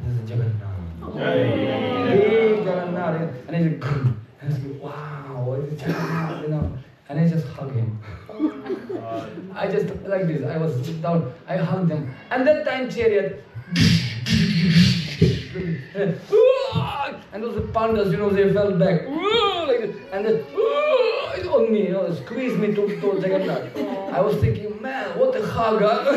This is Jagannath. Big Jagannath. And I just go, wow, it's Jagannath, you know. And I just hug him. I just, like this, I was down, I hugged them. And that time chariot, and those pandas, you know, they fell back, like this, and then on me, you know, squeezed me to Jagannath. I was thinking, man, what a hug, huh?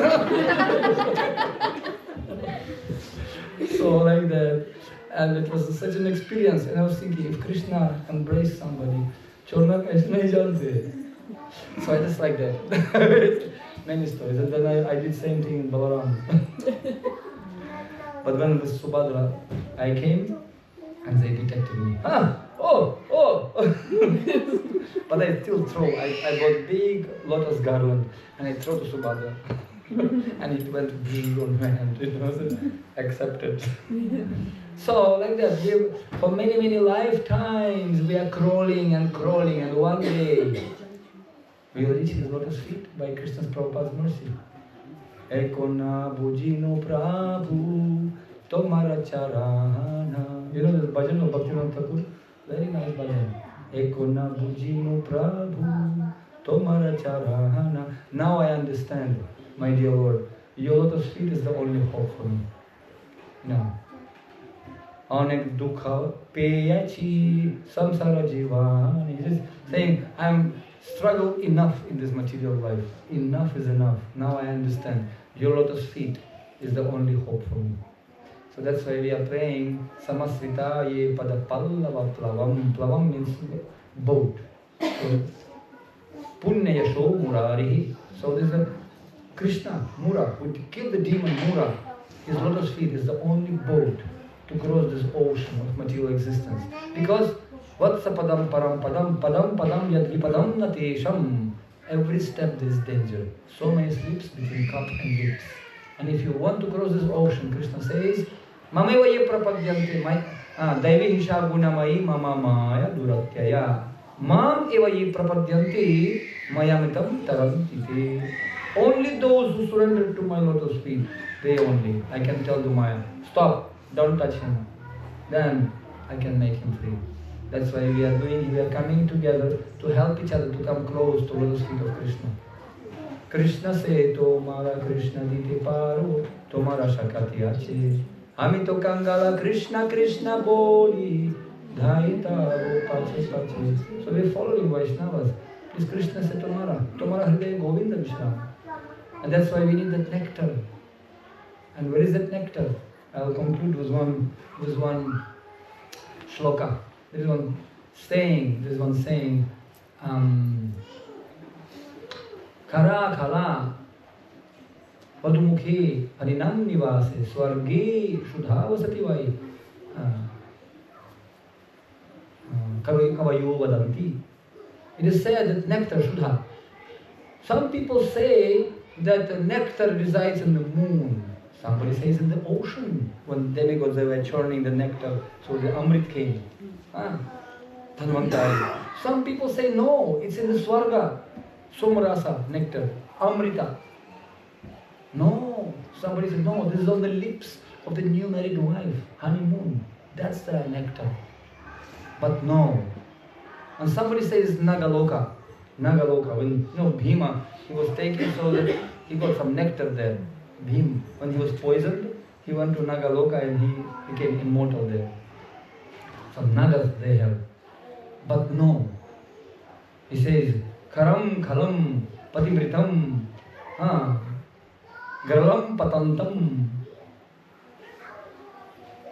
So like that, and it was such an experience. And I was thinking, if Krishna embraced somebody, Chorna Krishna is jante. So I just like that. Many stories, and then I did same thing in Balaram. But when with Subhadra, I came and they detected me. But I still throw. I got big lotus garland and I throw to Subhadra. And it went on my hand. It was accepted. So like that, for many, many lifetimes we are crawling, and one day we will reach his lotus feet by Krishna's Prabhupada's mercy. Ekona bujino prabhu tomara charana. You know the bhajan of Bhaktivinoda Thakur? Very nice bhajan. Ekona bujino prabhu Tomara charahana. Now I understand, my dear Lord, your lotus feet is the only hope for me. No. Anek dukha peyachi samsara jivan. He's just saying, I'm struggled enough in this material life. Enough is enough. Now I understand. Your lotus feet is the only hope for me. So that's why we are praying Samasrita ye pada pallava plavam. Plavam means boat. So, Punya yasho murarihi. So there's a Krishna, Mura, who killed the demon Mura. His lotus feet is the only boat to cross this ocean of material existence. Because Vatsa padam param padam padam padam yadhi padam natesham. Every step there is danger. So many slips between cup and lips. And if you want to cross this ocean, Krishna says, Mameva ye prapadyante daivi hisha gunamai mama maya duratyaya. Mam eva ye prapadyanti mayamitam tarantite. Only those who surrender to my lotus feet, they only. I can tell to Maya, stop, don't touch him. Then I can make him free. That's why we are coming together to help each other to come close to lotus feet of Krishna. Krishna se tomara Krishna dite paro, tomara shakati ache. Amito kangala Krishna Krishna boli. So we are following Vaishnavas. This Krishna said Tomara Hriday Govinda Vishram. And that's why we need that nectar. And where is that nectar? I will conclude with one shloka. There is one saying, Kara kala vadumukhe harinam nivase swarge shudha vasati vai. Kavayo vadanti. It is said that nectar shudha. Some people say that the nectar resides in the moon. Somebody says in the ocean. When demigods they were churning the nectar, so the Amrit came. Some people say no, it's in the Swarga. Somarasa, nectar, Amrita. No, somebody said no, this is on the lips of the new married wife, honeymoon. That's the nectar. But no. And somebody says Nagaloka. Nagaloka. When Bhima, he was taken so that he got some nectar there. Bhima, when he was poisoned, he went to Nagaloka and he became immortal there. Some Nagas they have. But no. He says, Karam Kalam Patimritam Garam Patantam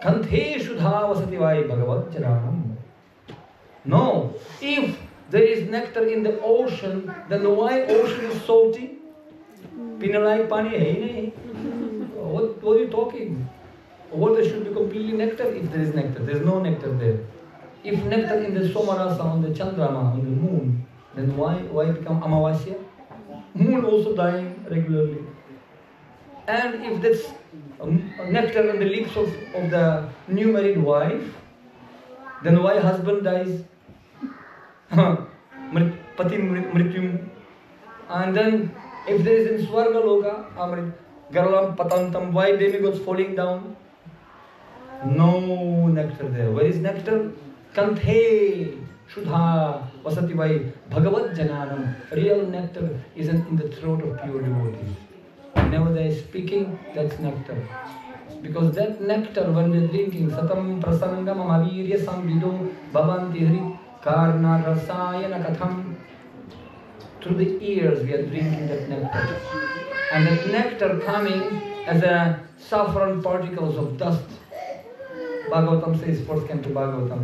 Kanthe Shudha Vasati Vai Bhagavad Charanam. No, if there is nectar in the ocean, then why ocean is salty? Pinalai pani hai nahi. What are you talking? Water should be completely nectar if there is nectar. There is no nectar there. If nectar in the Somarasa, on the Chandrama, on the moon, then why become Amavasya? Moon also dying regularly. And if that's nectar on the lips of the new married wife, then why husband dies? Pati mrityum. And then if there is in Swarga Loka, Garalam Patantam, why demigods falling down? No nectar there. Where is nectar? Kanthe Shudha Vasati Vai Bhagavad Jananam. Real nectar is in the throat of pure devotees. Whenever they are speaking, that's nectar. Because that nectar, when we are drinking, Satam Prasangam Amavirya Samvido Bhavanti Hari Karna Rasayana Katham. Through the ears we are drinking that nectar. And that nectar coming as a saffron particles of dust. Bhagavatam says, first came to Bhagavatam,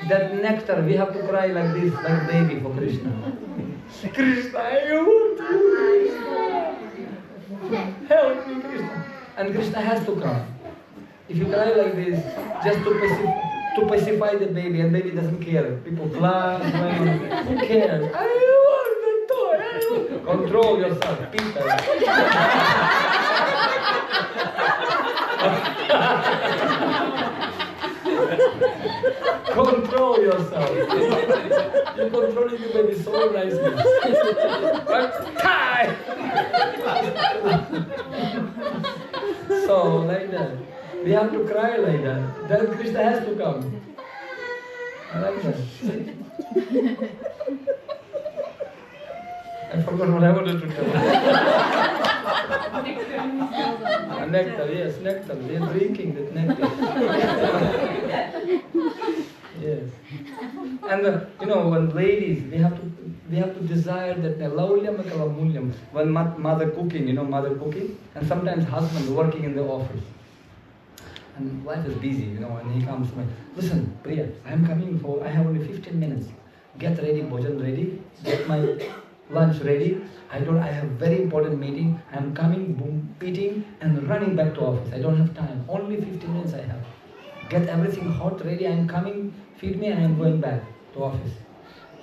that nectar, we have to cry like this, like baby for Krishna. Krishna, I want you. Help me, Krishna. And Krishna has to come. If you cry like this, just to pacify the baby, and baby doesn't care. People fly, who cares? I want the toy. Control yourself, Peter. Control yourself. You're controlling the baby so nicely. But tie! So, like that. We have to cry like that. Then Krishna has to come. I like that. I forgot what I wanted to tell. Nectar, yes, nectar. They're drinking that nectar. Yes. And when ladies, they have to desire that laulyam kalamulyam. When mother cooking, and sometimes husband working in the office. And wife is busy, and he comes to me, listen, Priya, I have only 15 minutes. Get ready, bhojan ready, get my lunch ready. I have very important meeting. I'm coming, boom, eating, and running back to office. I don't have time. Only 15 minutes I have. Get everything hot, ready. I'm coming, feed me, and I'm going back to office.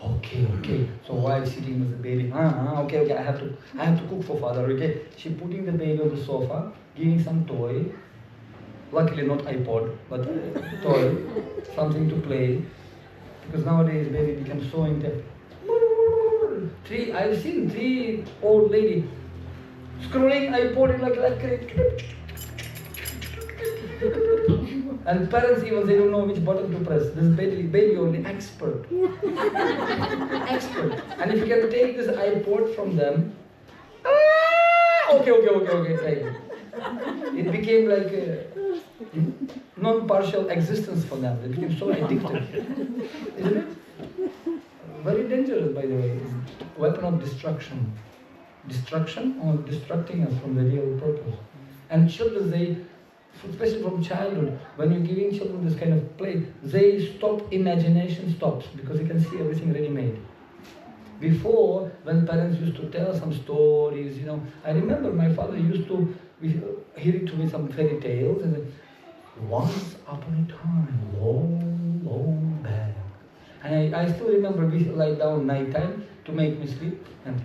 Okay. So wife sitting with the baby. Okay. I have to cook for father. Okay. She putting the baby on the sofa, giving some toy. Luckily not iPod, but toy, something to play. Because nowadays baby becomes so intense. I've seen 3 old ladies scrolling iPod like and parents even they don't know which button to press. This baby only expert. Expert. And if you can take this iPod from them, okay. It became like a non-partial existence for them. They became so addicted. Isn't it? Very dangerous, by the way. It's a weapon of destruction. Destruction or distracting us from the real purpose. And children, especially from childhood, when you're giving children this kind of play, imagination stops, because they can see everything ready-made. Before, when parents used to tell some stories, I remember my father used to hear it to me some fairy tales, and once upon a time, long back. And I still remember we lie down night time to make me sleep, and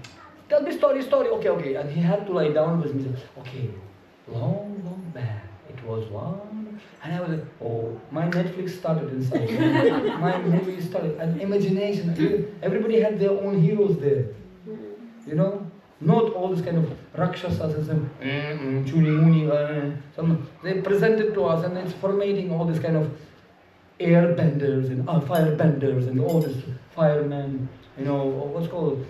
tell me story, okay. And he had to lie down with me, okay, long back. It was one, and I was like, my Netflix started inside. My movie started, and imagination. Everybody had their own heroes there. Not all this kind of rakshasas and chuni muni. They presented to us, and it's formatting all this kind of airbenders and firebenders and all this firemen. What's called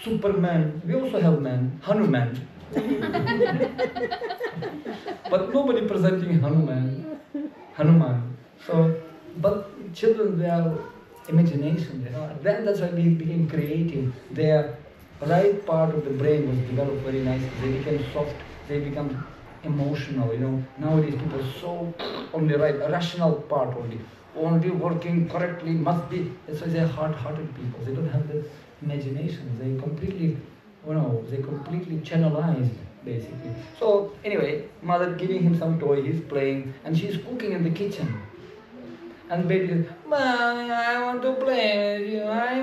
Superman. We also have man, Hanuman. But nobody presenting Hanuman. So, but children, their imagination, that's why we became creative. Their right part of the brain was developed very nicely. They became soft. They become emotional. Nowadays people are so on the right, rational part only working correctly must be. That's why they're hard-hearted people. They don't have the imagination. They completely channelized, basically. So anyway, mother giving him some toy, he's playing, and she's cooking in the kitchen. And baby says, Mommy, I want to play with you, I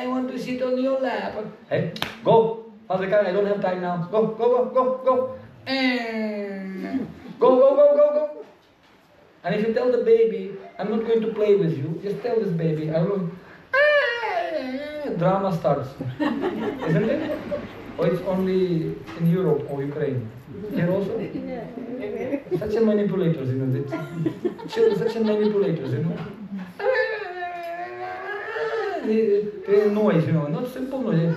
want to sit on your lap. Hey, go, Father, I don't have time now. Go. And go. And if you tell the baby, I'm not going to play with you, just tell this baby, I will. Drama starts, isn't it? Or it's only in Europe or Ukraine? Here also? Such a manipulators, children, such a manipulators, The noise, not simple noise.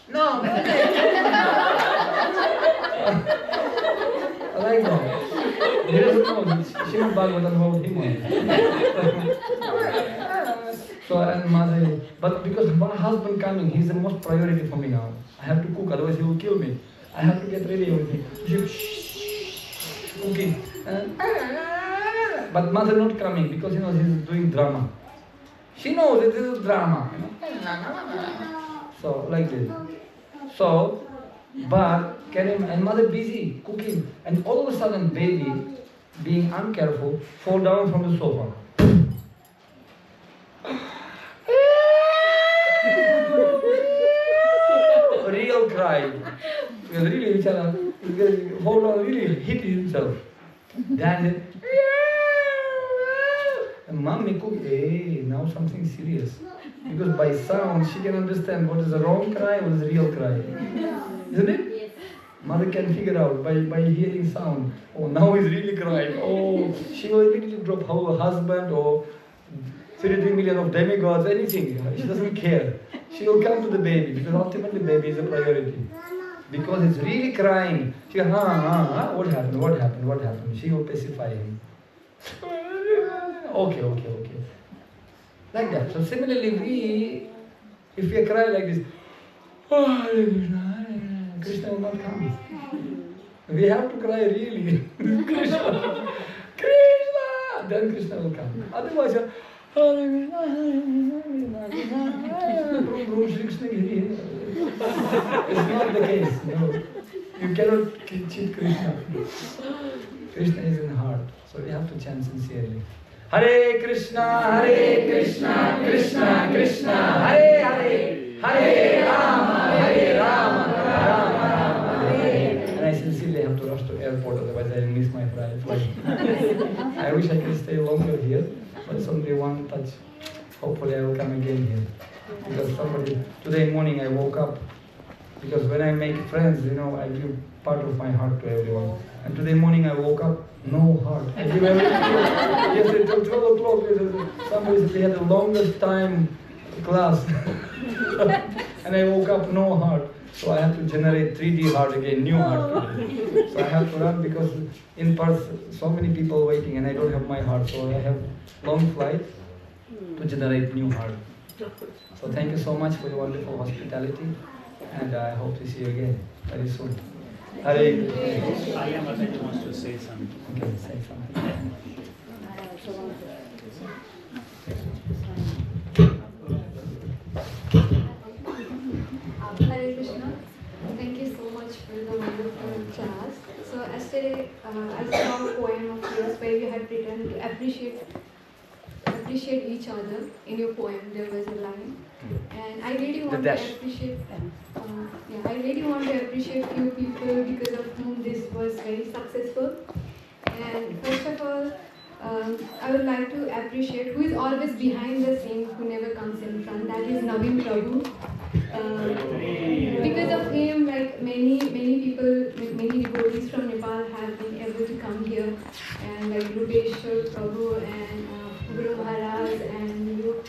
No! I like that. He doesn't know. Shrimad Bhagavatam about him. So, and mother, but because my husband coming, he's the most priority for me now. I have to cook, otherwise he will kill me. I have to get ready with me. Cooking. But mother not coming because she's doing drama. She knows that this is drama. So like this. So, but and mother busy cooking, and all of a sudden baby, being uncareful, fall down from the sofa. Real cry. Because really, fall down, really hit himself. Then, and mommy cook. Hey, now something serious. Because by sound, she can understand what is a wrong cry, what is a real cry. Isn't it? Yes. Mother can figure out by hearing sound. Oh, now he's really crying. Oh, she will immediately drop her husband or 33 million of demigods, anything. She doesn't care. she will come to the baby because ultimately baby is a priority. Because it's really crying. She goes, what happened, what happened, what happened? She will pacify him. Okay. Like that. So similarly, if we cry like this, Krishna will not come. We have to cry really. Krishna, then Krishna will come. Otherwise, it's not the case. No, you cannot cheat Krishna. Krishna is in heart, so we have to chant sincerely. Hare Krishna, Krishna Krishna, Hare Hare, Hare Rama, Rama Rama, Hare. And I sincerely have to rush to airport, otherwise I will miss my flight. I wish I could stay longer here, but it's only one touch. Hopefully I will come again here. Because today morning I woke up, because when I make friends, I give part of my heart to everyone. And today morning I woke up, no heart. I give everything. Yesterday till 12 o'clock, somebody said they had the longest time class. And I woke up, no heart. So I have to generate 3D heart again, new heart. So I have to run because in Perth, so many people waiting and I don't have my heart. So I have long flight to generate new heart. So thank you so much for your wonderful hospitality, and I hope to see you again very soon. Hare Krishna.
I am Mataji wants to say something.
Okay, say something.
Hare Krishna. Thank you so much for the wonderful class. So yesterday I saw a poem of yours where you had written to appreciate each other. In your poem there was a line, and I really want to appreciate. I really want to appreciate few people because of whom this was very successful. And first of all, I would like to appreciate who is always behind the scene, who never comes in front. That is Naveen Prabhu. Because of him, like many people, many devotees from Nepal have been able to come here, and like Rupeshwar Prabhu and Guru Maharaj and you.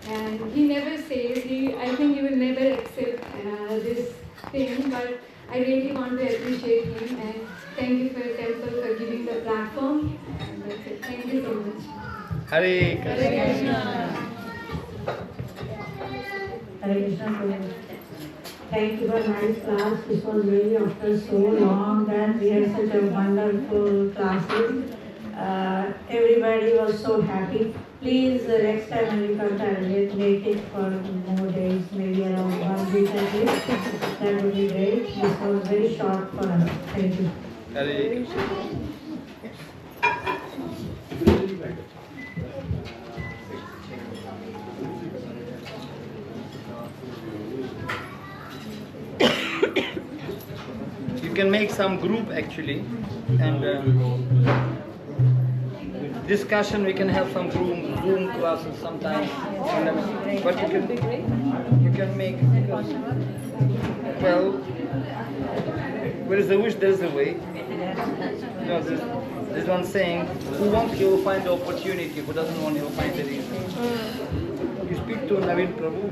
And he never says, I think he will never accept this thing, but I really want to appreciate him, and thank you for your temple for giving the platform. And that's it. Thank you so much.
Hare Krishna.
Hare Krishna. Thank you for nice class. This was really after so long that we had such a wonderful classes. Everybody was so happy. Please, next time when you come to Adelaide, make it for more days, maybe around 1 week at least. That would be great. This was very short for us. Thank you.
Hare You can make some group actually, and discussion. We can have some Zoom classes sometimes. But you can make, well, where is the wish, there is the way. There's one saying, who wants, he will find the opportunity. Who doesn't want, he will find the reason. You speak to Naveen Prabhu.